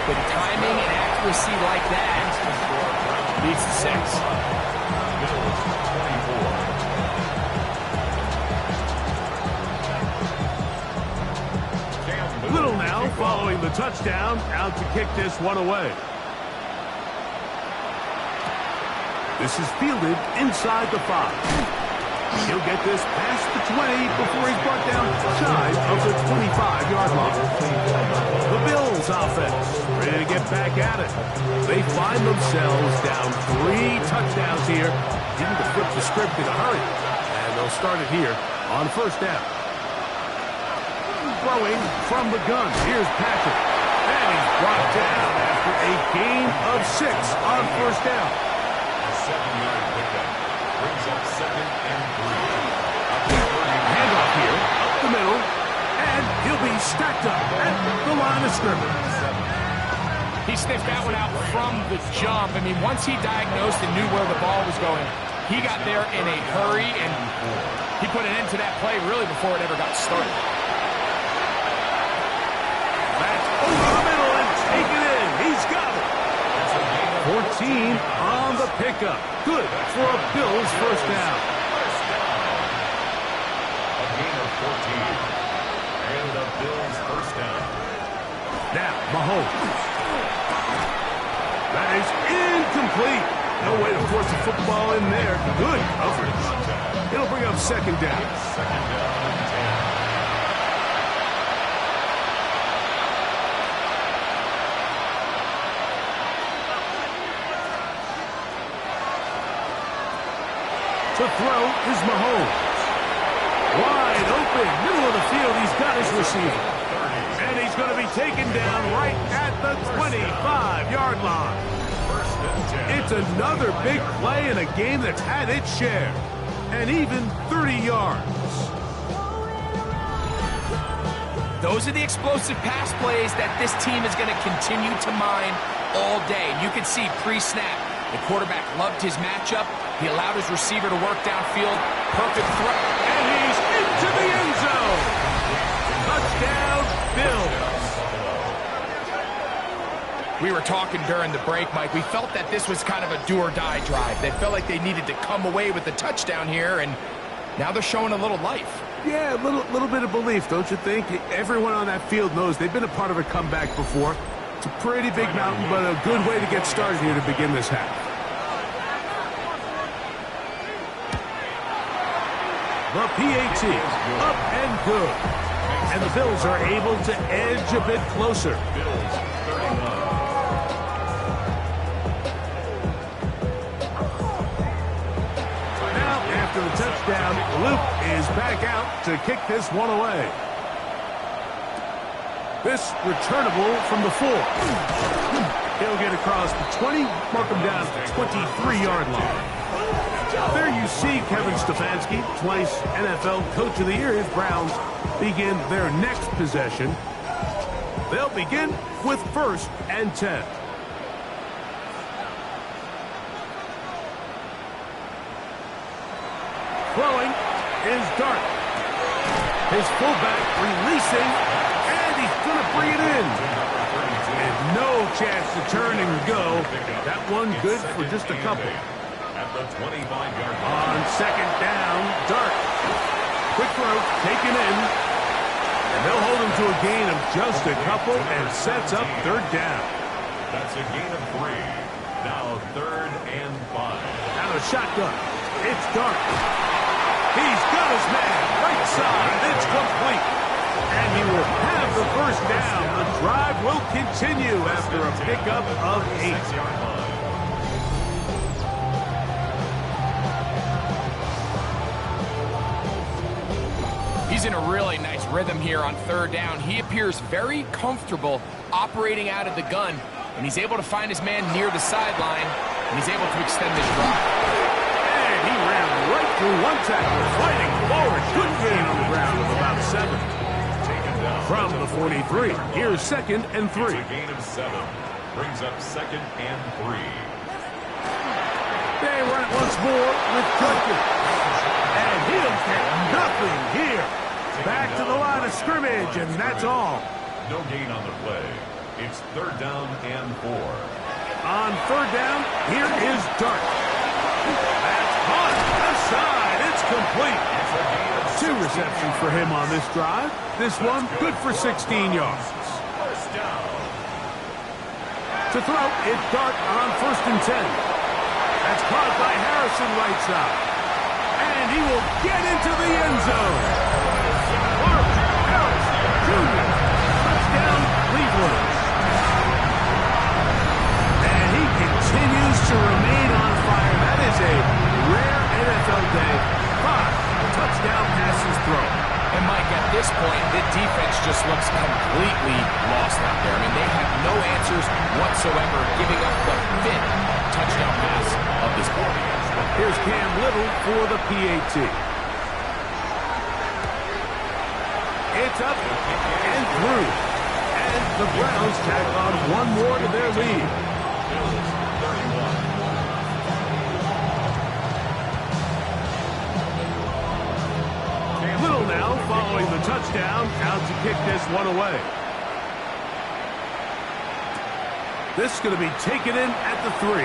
with timing and accuracy like that, leads to 6. Bills 24. Little now following the touchdown, out to kick this one away. This is fielded inside the 5. He'll get this past the 20 before he's brought down shy of the 25-yard line. The Bills offense ready to get back at it. They find themselves down 3 touchdowns here. Didn't flip the script in a hurry. And They'll start it here on first down. Throwing from the gun. Here's Patrick. And he's brought down after a gain of 6 on first down. A 7-yard pickup brings up 2nd and 3. Handoff here, up the middle, and he'll be stacked up at the line of scrimmage. He sniffed that one out from the jump. I mean, once he diagnosed and knew where the ball was going, he got there in a hurry, and he put an end to that play really before it ever got started. That's over the middle and taken in. He's got it. 14 on the pickup. Good for a Bills first down. A gain of 14. And the Bills first down. Now, Mahomes. That is incomplete. No way to force a football in there. Good coverage. It'll bring up 2nd down. 2nd down and 10. To throw is Mahomes. Wide open, middle of the field. He's got his receiver. And he's going to be taken down right at the 25-yard line. It's another big play in a game that's had its share. And even 30 yards. Those are the explosive pass plays that this team is going to continue to mine all day. And you can see pre-snap, the quarterback loved his matchup. He allowed his receiver to work downfield. Perfect throw. And he's into the end zone. Touchdown, Bills. We were talking during the break, Mike. We felt that this was kind of a do-or-die drive. They felt like they needed to come away with the touchdown here, and now they're showing a little life. Yeah, a little bit of belief, don't you think? Everyone on that field knows they've been a part of a comeback before. It's a pretty big mountain, but a good way to get started here to begin this half. The PAT, up and good. And the Bills are able to edge a bit closer. Bills 39. Now, after the touchdown, Luke is back out to kick this one away. This returnable from the 4. He'll get across the 20, mark him down to the 23-yard line. There you see Kevin Stefanski, twice NFL Coach of the Year. His Browns begin their next possession. They'll begin with 1st and 10. Throwing is Dart. His fullback releasing, and he's going to bring it in. And no chance to turn and go. That one good for just a couple. At the 25-yard line. On 2nd down, Dart. Quick throw, taken in. And they'll hold him to a gain of just a couple and sets up 3rd down. That's a gain of 3. Now 3rd and 5. Out of shotgun. It's Dart. He's got his man. Right side. It's complete. And he will have the first down. The drive will continue after a pickup of 8. 6-yard line. He's in a really nice rhythm here on 3rd down. He appears very comfortable operating out of the gun, and he's able to find his man near the sideline, and he's able to extend this drive. And he ran right through one tackle, fighting forward. Good gain on the ground of about 7. Taken down. From the 43, here's 2nd and 3. It's a gain of 7. Brings up 2nd and 3. They run it once more with Judkins. And he'll get nothing here. Back to the line of scrimmage, and that's all. No gain on the play. It's 3rd down and 4. On 3rd down, here is Dart. That's caught. Left side. It's complete. 2 receptions for him on this drive. This one good for 16 yards. First down. To throw, it's Dart on 1st and 10. That's caught by Harrison right side. And he will get into the end zone. Harrison Jr. Touchdown, Cleveland. And he continues to remain on fire. That is a rare NFL day. 5 just looks completely lost out there. I mean, they have no answers whatsoever, giving up the 5th touchdown pass of this ball. Here's Cam Little for the PAT. It's up and through. And the Browns tack on one more to their lead. Little now following the touchdown, out to kick this one away. This is going to be taken in at the 3.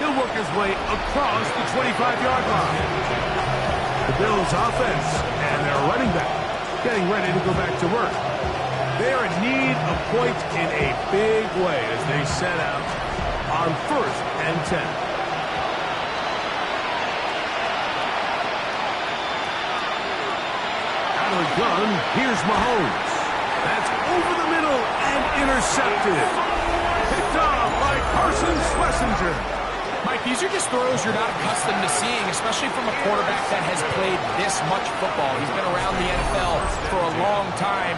He'll work his way across the 25-yard line. The Bills offense and their running back getting ready to go back to work. They're in need of points in a big way as they set out on 1st and 10. Out of the gun, here's Mahomes. That's over the middle and intercepted. Picked off by Carson Schlesinger. Mike, these are just throws you're not accustomed to seeing, especially from a quarterback that has played this much football. He's been around the NFL for a long time.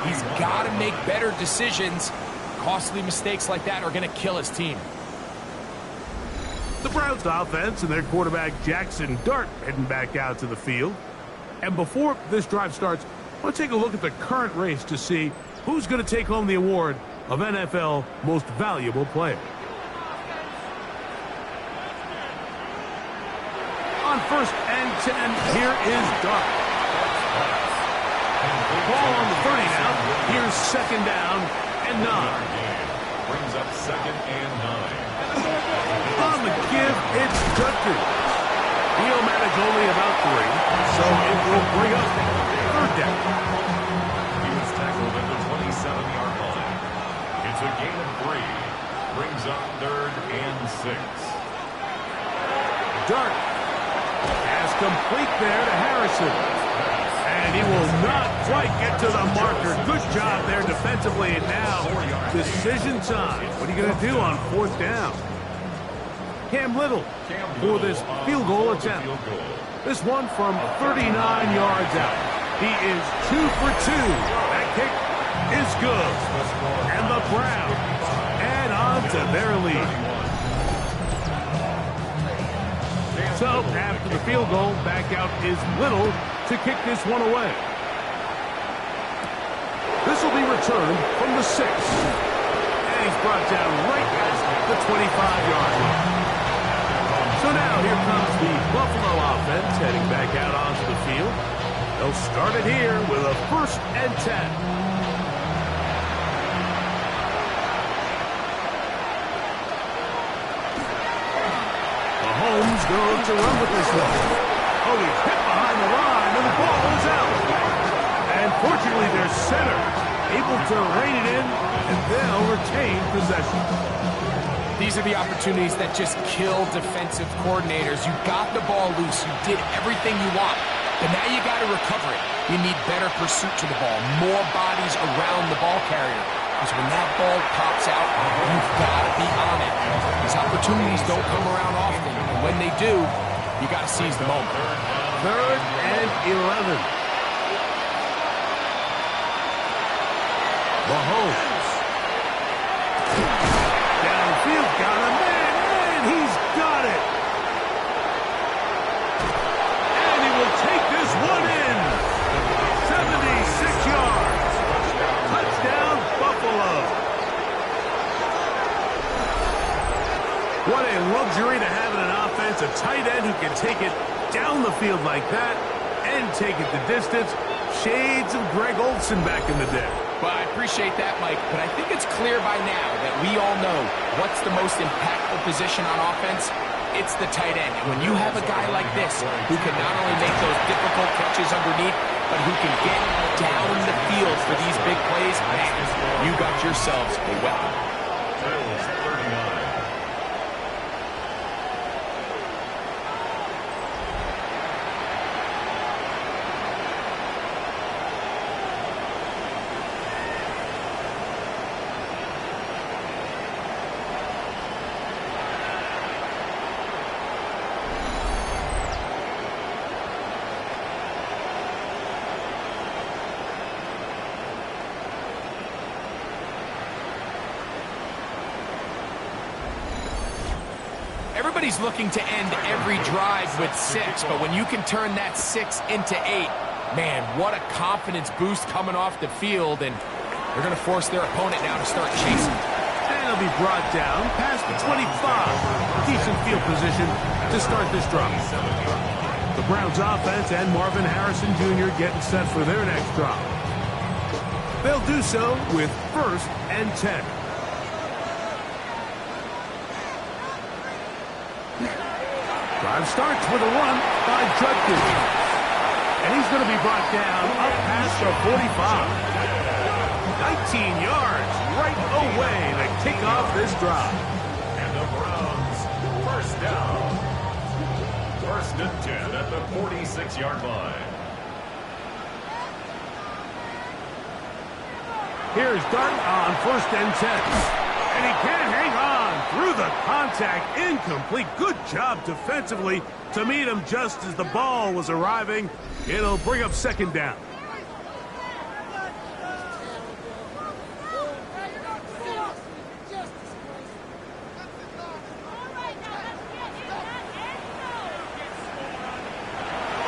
He's got to make better decisions. Costly mistakes like that are going to kill his team. The Browns offense and their quarterback Jackson Dart heading back out to the field. And before this drive starts, I want to take a look at the current race to see who's going to take home the award of NFL Most Valuable Player. On 1st and 10, here is Dart. Ball on the 30 now. Here's 2nd down and 9. Brings up 2nd and 9. On the give, it's Dutker. He'll manage only about 3, so it will bring up 3rd down. He was tackled at the 27-yard line. It's a gain of 3. Brings up 3rd and 6. Dart. Pass complete there to Harrison. And he will not quite get to the marker. Good job there defensively. And now, decision time. What are you going to do on 4th down? Cam Little for this field goal attempt. This one from 39 yards out. He is 2 for 2. That kick is good. And the Browns add on to their lead. So, after the field goal, back out is Little to kick this one away. This will be returned from the 6. And he's brought down right at the 25-yard line. So now here comes the Buffalo offense heading back out onto the field. They'll start it here with a 1st and 10. Mahomes going to look to run with this one. Oh, he's hit behind the line, and the ball is out. And fortunately, their center able to rein it in, and they'll retain possession. These are the opportunities that just kill defensive coordinators. You got the ball loose. You did everything you want. But now you got to recover it. You need better pursuit to the ball, more bodies around the ball carrier. Because when that ball pops out, you've got to be on it. These opportunities don't come around often. And when they do, you got to seize the moment. 3rd and 11. Mahomes. Downfield, got a man, and he's got it. And he will take this one in. 76 yards. Touchdown, Buffalo. What a luxury to have in an offense, a tight end who can take it down the field like that and take it the distance. Shades of Greg Olsen back in the day. Well, I appreciate that, Mike, but I think it's clear by now that we all know what's the most impactful position on offense. It's the tight end. And when you have a guy like this who can not only make those difficult catches underneath, but who can get down the field for these big plays, man, you got yourselves a weapon. Bills 39. Everybody's looking to end every drive with 6, but when you can turn that 6 into 8, man, what a confidence boost coming off the field, and they're going to force their opponent now to start chasing. And he'll be brought down past the 25. Decent field position to start this drive. The Browns offense and Marvin Harrison Jr. getting set for their next drive. They'll do so with 1st and 10. Drive starts with a run by Judkins. And he's going to be brought down up past the 45. 19 yards right away to kick off this drive. And the Browns, first down. 1st and 10 at the 46-yard line. Here's Dart on 1st and 10. And he can't hang on through the contact. Incomplete. Good job defensively to meet him just as the ball was arriving. It'll bring up 2nd down.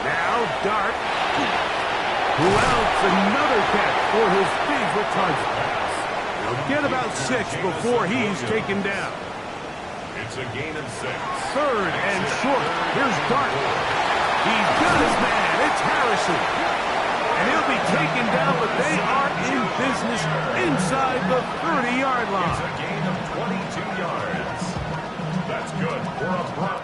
Now Dart, who else another catch for his favorite target. He'll get about 6 before he's taken down. It's a gain of 6. 3rd and short. Here's Dart. He's got his man. It's Harrison. And he'll be taken down, but they are in business inside the 30-yard line. It's a gain of 22 yards. That's good for a Brown.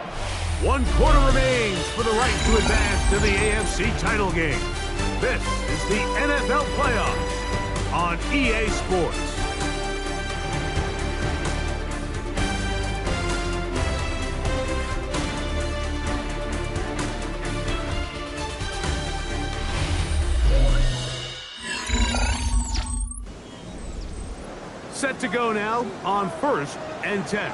1 quarter remains for the right to advance to the AFC title game. This is the NFL playoffs on EA Sports. Set to go now on 1st and 10.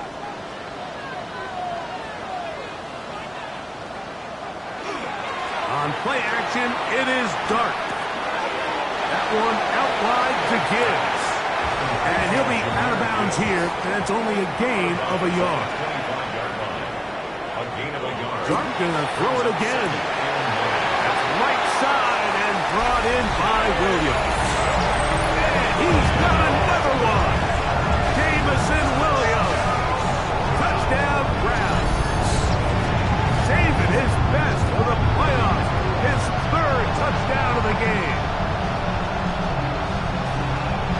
On play action, it is Dart. That one out wide to Gibbs. And he'll be out of bounds here. That's only a gain of a yard. 25-yard line. A gain of a yard. Dart gonna throw it again. That's right side and brought in by Williams. And he's got another one. Jamison Williams. Touchdown Browns. Saving his best for the playoffs. His 3rd touchdown of the game.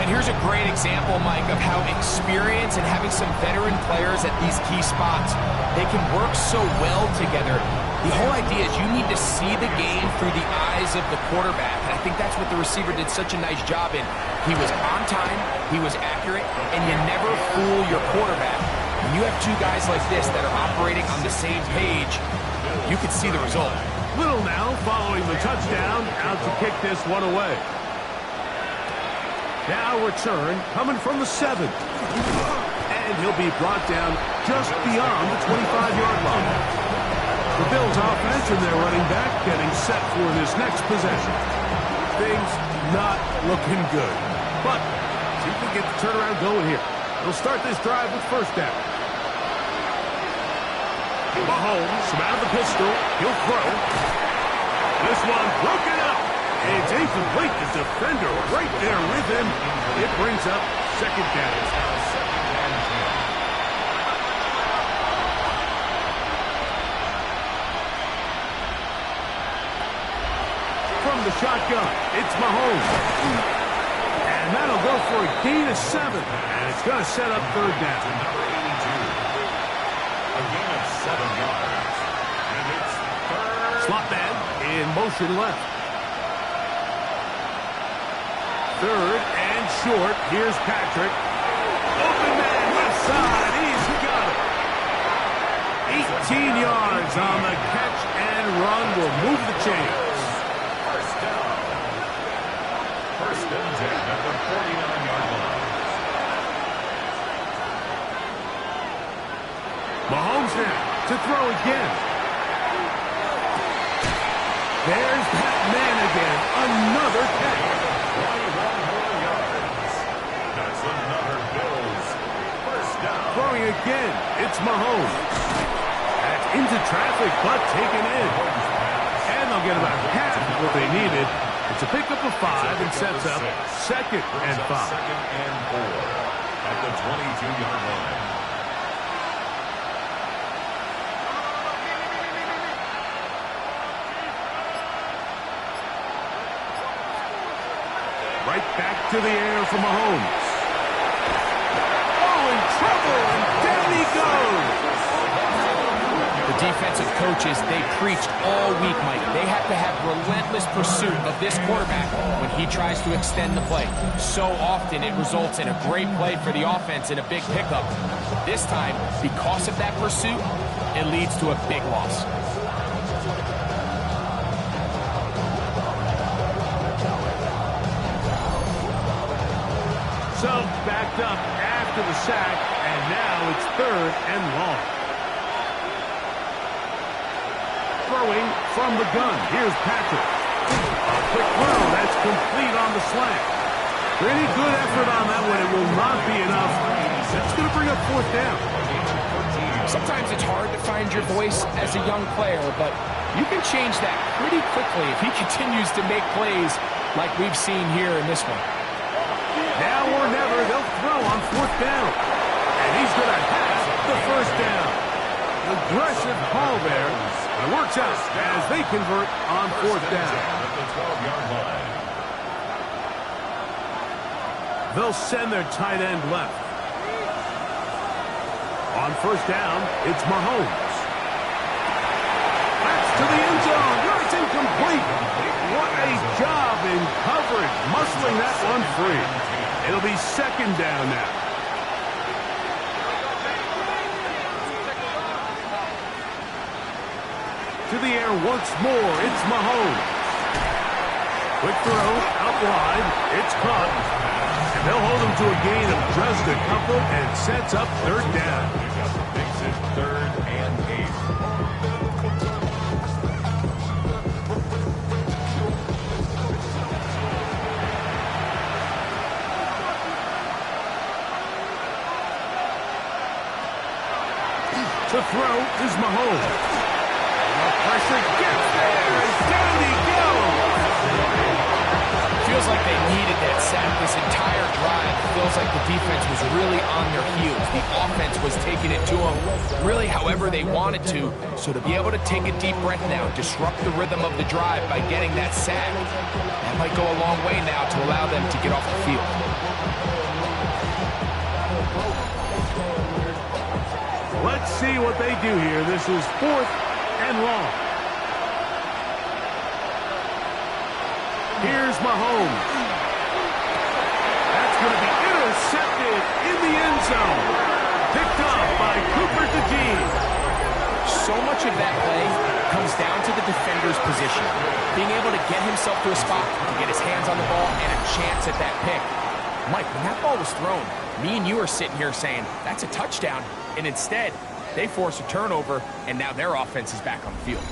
And here's a great example, Mike, of how experience and having some veteran players at these key spots, they can work so well together. The whole idea is you need to see the game through the eyes of the quarterback, and I think that's what the receiver did such a nice job in. He was on time, he was accurate, and you never fool your quarterback. When you have 2 guys like this that are operating on the same page, you can see the result. Little now following the touchdown, out to kick this one away. Now return coming from the 7. And he'll be brought down just beyond the 25-yard line. The Bills offense and their running back getting set for this next possession. Things not looking good. But see if we get the turnaround going here. They'll start this drive with 1st down. Mahomes from out of the pistol. He'll throw. This one broken up. It's incomplete. The defender right there with him. It brings up 2nd down. From the shotgun, it's Mahomes. And that'll go for a gain of 7. And it's going to set up 3rd down. Number 82. A gain of 7 yards. And it's 3rd. Slot man in motion left. 3rd and short. Here's Patrick. Open man left side. He's got it. 18 yards on the catch and run will move the chains. 1st and 10 at the 49-yard line. Mahomes now to throw again. There's Pat Man again. Another catch. 21 more yards. That's another Bills 1st down. Throwing again. It's Mahomes. into traffic, but taken in. And they'll get about half of what they needed. It's a pickup of 5 and sets up 2nd and 5. 2nd and 4 at the 22-yard line. Right back to the air for Mahomes. Oh, in trouble, and down he goes. The defensive coaches, they preached all week, Mike. They have to have relentless pursuit of this quarterback when he tries to extend the play. So often it results in a great play for the offense and a big pickup. This time, because of that pursuit, it leads to a big loss. So, backed up after the sack, and now it's 3rd and long. Throwing from the gun. Here's Patrick. A quick throw. That's complete on the slant. Pretty good effort on that one. It will not be enough. That's going to bring up 4th down. Sometimes it's hard to find your voice as a young player, but you can change that pretty quickly if he continues to make plays like we've seen here in this one. Now or never, they'll throw on 4th down. And he's going to have the 1st down. Aggressive call there. It works out as they convert on 4th down. At the 12-yard line. They'll send their tight end left. On 1st down, it's Mahomes. That's to the end zone. It's incomplete. What a job in coverage, muscling that one free. It'll be 2nd down now. To the air once more, it's Mahomes. Quick throw, out wide, it's caught. And they'll hold him to a gain of just a couple and sets up 3rd down. Makes it 3rd and 8. To throw is Mahomes. Pressure gets there, and down he goes. Feels like they needed that sack this entire drive. Feels like the defense was really on their heels. The offense was taking it to them really however they wanted to. So to be able to take a deep breath now, disrupt the rhythm of the drive by getting that sack, that might go a long way now to allow them to get off the field. Let's see what they do here. This is 4th and long. Here's Mahomes. That's going to be intercepted in the end zone. Picked up by Cooper DeJean. So much of that play comes down to the defender's position. Being able to get himself to a spot, to get his hands on the ball, and a chance at that pick. Mike, when that ball was thrown, me and you are sitting here saying, that's a touchdown. And instead, they force a turnover, and now their offense is back on the field.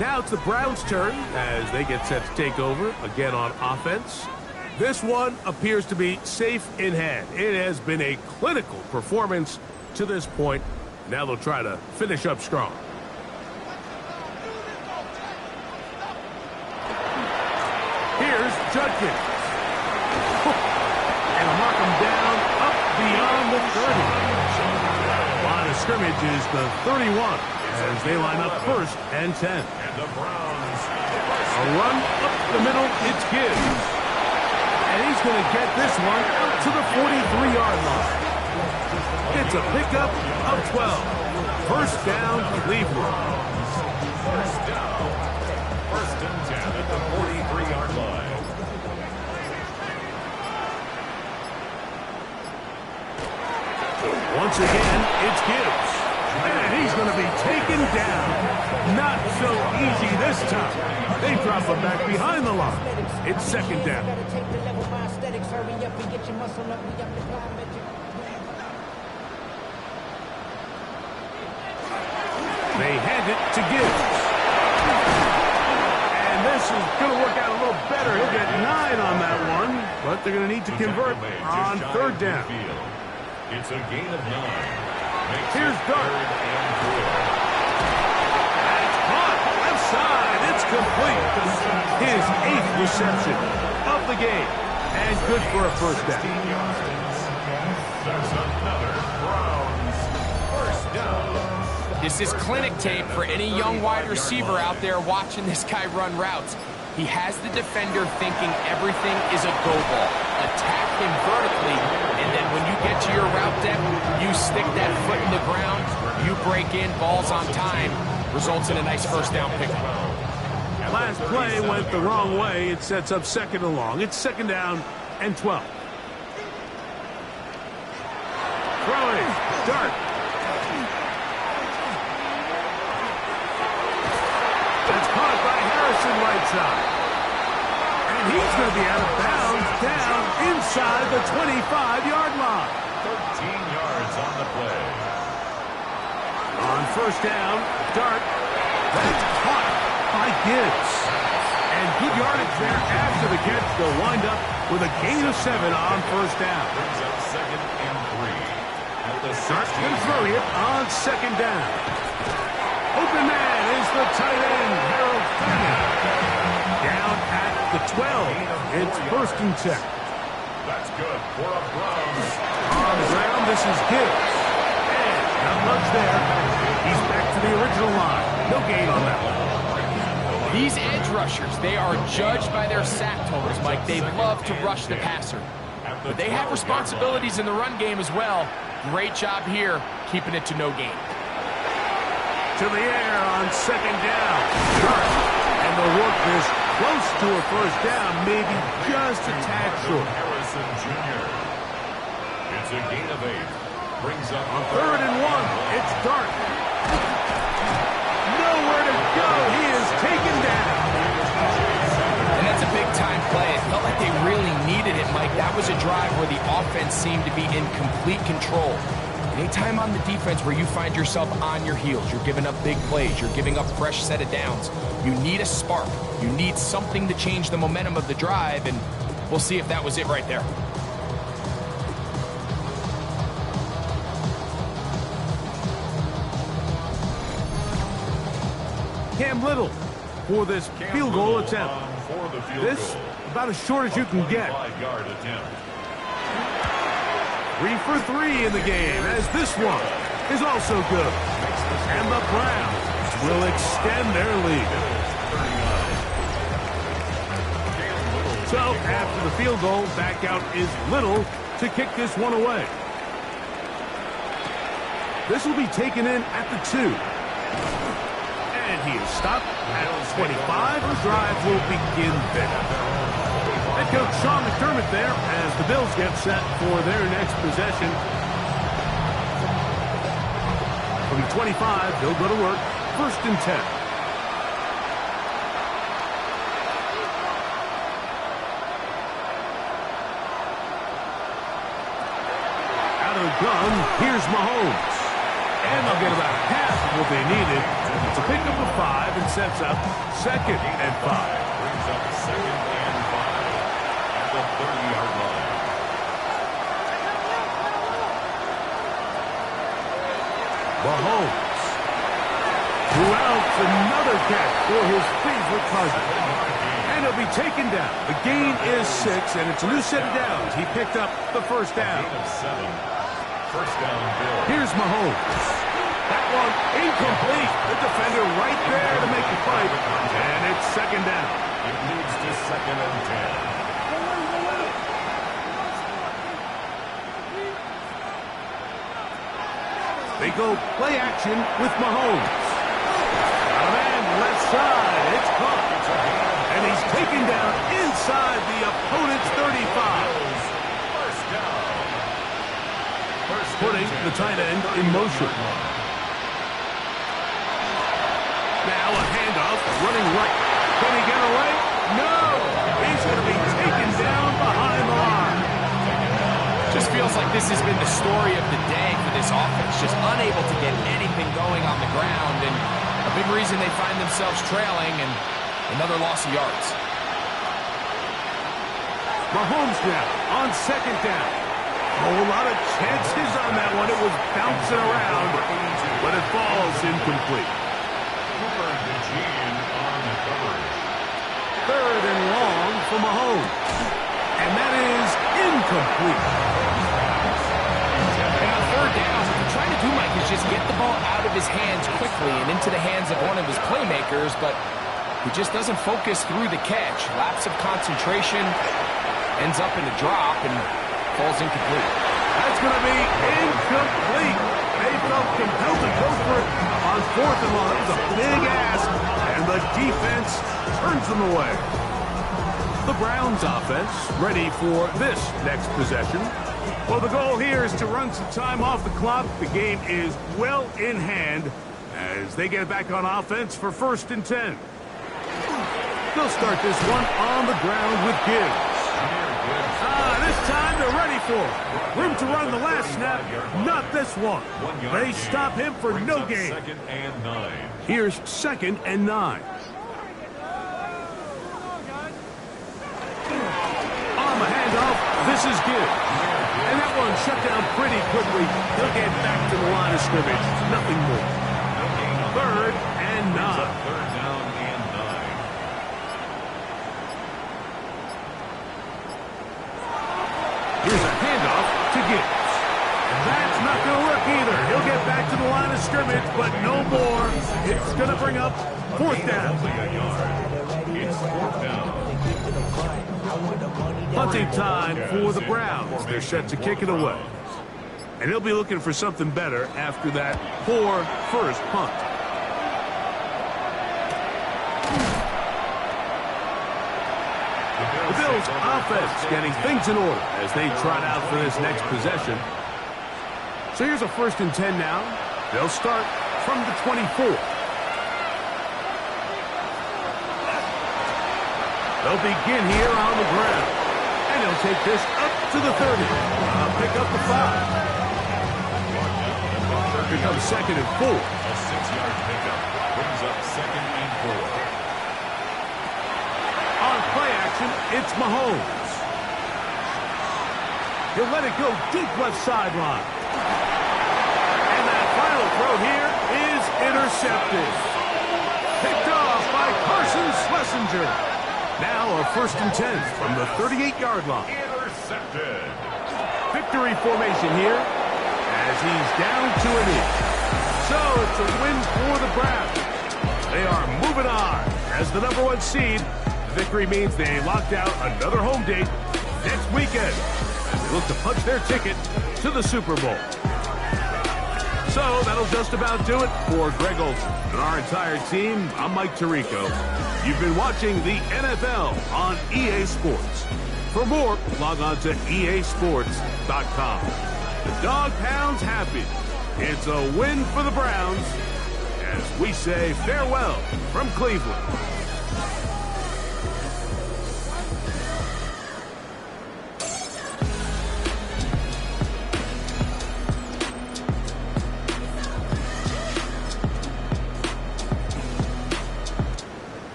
Now it's the Browns' turn as they get set to take over again on offense. This one appears to be safe in hand. It has been a clinical performance to this point. Now they'll try to finish up strong. Here's Judkins. And mark him down up beyond the 30. Line of scrimmage is the 31 as they line up 1st and 10. And the Browns. A run up the middle, it's Gibbs. And he's going to get this one out to the 43-yard line. It's a pickup of 12. 1st down, Cleveland. 1st down. 1st and 10 at the 43-yard line. Once again, it's Gibbs. And he's going to be taken down. Not so easy this time. They drop him back behind the line. It's 2nd down. They hand it to Gibbs. And this is going to work out a little better. He'll get 9 on that one. But they're going to need to convert on 3rd down. It's a gain of 9. Here's Dart. side. It's complete. His 8th reception of the game. And good for a first down. That's another Browns first down. This is clinic tape for any young wide receiver out there watching this guy run routes. He has the defender thinking everything is a go ball. Attack him vertically, and then when you get to your route depth, you stick that foot in the ground, you break in, balls on time, results in a nice first down pickup. Last play went the wrong way. It sets up 2nd and long. It's 2nd down and 12. Throwing. Dart. That's caught by Harrison right side. And he's going to be out of bounds down inside the 25-yard line. 13 yards on the play. On first down, Dart. That's caught by Gibbs. And good yardage there after the catch. They'll wind up with a gain of 7 on first down. Brings up 2nd and 3. At the Dart can throw it on 2nd down. Open man is the tight end, Harold Fleming. Down at the 12. It's 1st and 10. That's good for a Browns. On the ground, this is Gibbs. And not much there. He's back to the original line. No gain on that one. These edge rushers, they are judged by their sack totals, Mike. They love to rush the passer. But they have responsibilities in the run game as well. Great job here, keeping it to no gain. To the air on 2nd down. Sharp. And the work is close to a first down, maybe just a tad short. Harrison Jr. It's a gain of 8. Brings up On 3rd and 1, it's Dart. Nowhere to go. He is taken down. And that's a big-time play. It felt like they really needed it, Mike. That was a drive where the offense seemed to be in complete control. Anytime on the defense where you find yourself on your heels, you're giving up big plays, you're giving up fresh set of downs, you need a spark. You need something to change the momentum of the drive, and we'll see if that was it right there. Cam Little for this field goal attempt. For the field This goal. about as short as you can get. 5-yard attempt. 3 for 3 in the game, as this one is also good. And the Browns will extend their lead. So, after the field goal, back out is Little to kick this one away. This will be taken in at the 2. And he is stopped at 25. The drive will begin there. Head coach Sean McDermott there as the Bills get set for their next possession. From the 25, they'll go to work. 1st and 10. Out of the gun, here's Mahomes. And they'll get about half of what they needed. It's a pickup of 5 and sets up 2nd and 5. Brings up 2nd and 5 at the 30-yard line. Mahomes throughout another catch for his favorite cousin. And he'll be taken down. The gain is 6, and it's a new set of downs. He picked up the first down. Gain of 7. First down, Bill. Here's Mahomes. That one incomplete. The defender right there to make the fight. And it's 2nd down. It leads to 2nd and 10. They go play action with Mahomes. A man left side. It's caught. And he's taken down inside the opponent's 35. First down. Putting the tight end in motion. Now a handoff, running right. Can he get away? No! He's going to be taken down behind the line. Just feels like this has been the story of the day for this offense. Just unable to get anything going on the ground, and a big reason they find themselves trailing, and another loss of yards. Mahomes now on 2nd down. A whole lot of chances on that one. It was bouncing around, but it falls incomplete. Third and long for Mahomes. And that is incomplete. And on third down, what they're trying to do, Mike, is just get the ball out of his hands quickly and into the hands of one of his playmakers, but he just doesn't focus through the catch. Lapse of concentration, ends up in a drop, and falls incomplete. That's going to be incomplete. They felt compelled to go for it on fourth and long. It was a big ask, and the defense turns them away. The Browns offense ready for this next possession. Well, the goal here is to run some time off the clock. The game is well in hand as they get back on offense for 1st and 10. They'll start this one on the ground with Gibbs. This time they're ready for it. Room to run the last snap, not this one. They stop him for no gain. Here's 2nd and 9. On the handoff, this is Gibbs. And that one shut down pretty quickly. He'll get back to the line of scrimmage. Nothing more. 3rd and 9. Here's a handoff to Gibbs. And that's not going to work either. He'll get back to the line of scrimmage, but no more. It's going to bring up 4th down. It's 4th down. Punting time for the Browns. They're set to kick it away. And he'll be looking for something better after that poor first punt. The Bills offense getting things in order as they trot out for this next possession. So here's a 1st and 10 now. They'll start from the 24. They'll begin here on the ground. And he'll take this up to the 30. Pick up the 5. Here comes 2nd and 4. A 6-yard pickup brings up 2nd and 4. On play action, it's Mahomes. He'll let it go deep left sideline. And that final throw here is intercepted. Picked off by Carson Schlesinger. Now a 1st and 10 from the 38-yard line. Intercepted. Victory formation here as he's down to a knee. So it's a win for the Browns. They are moving on as the #1 seed. Victory means they locked out another home date next weekend as they look to punch their ticket to the Super Bowl. So that'll just about do it for Greg Olson and our entire team. I'm Mike Tirico. You've been watching the NFL on EA Sports. For more, log on to easports.com. The Dog Pound's happy. It's a win for the Browns as we say farewell from Cleveland.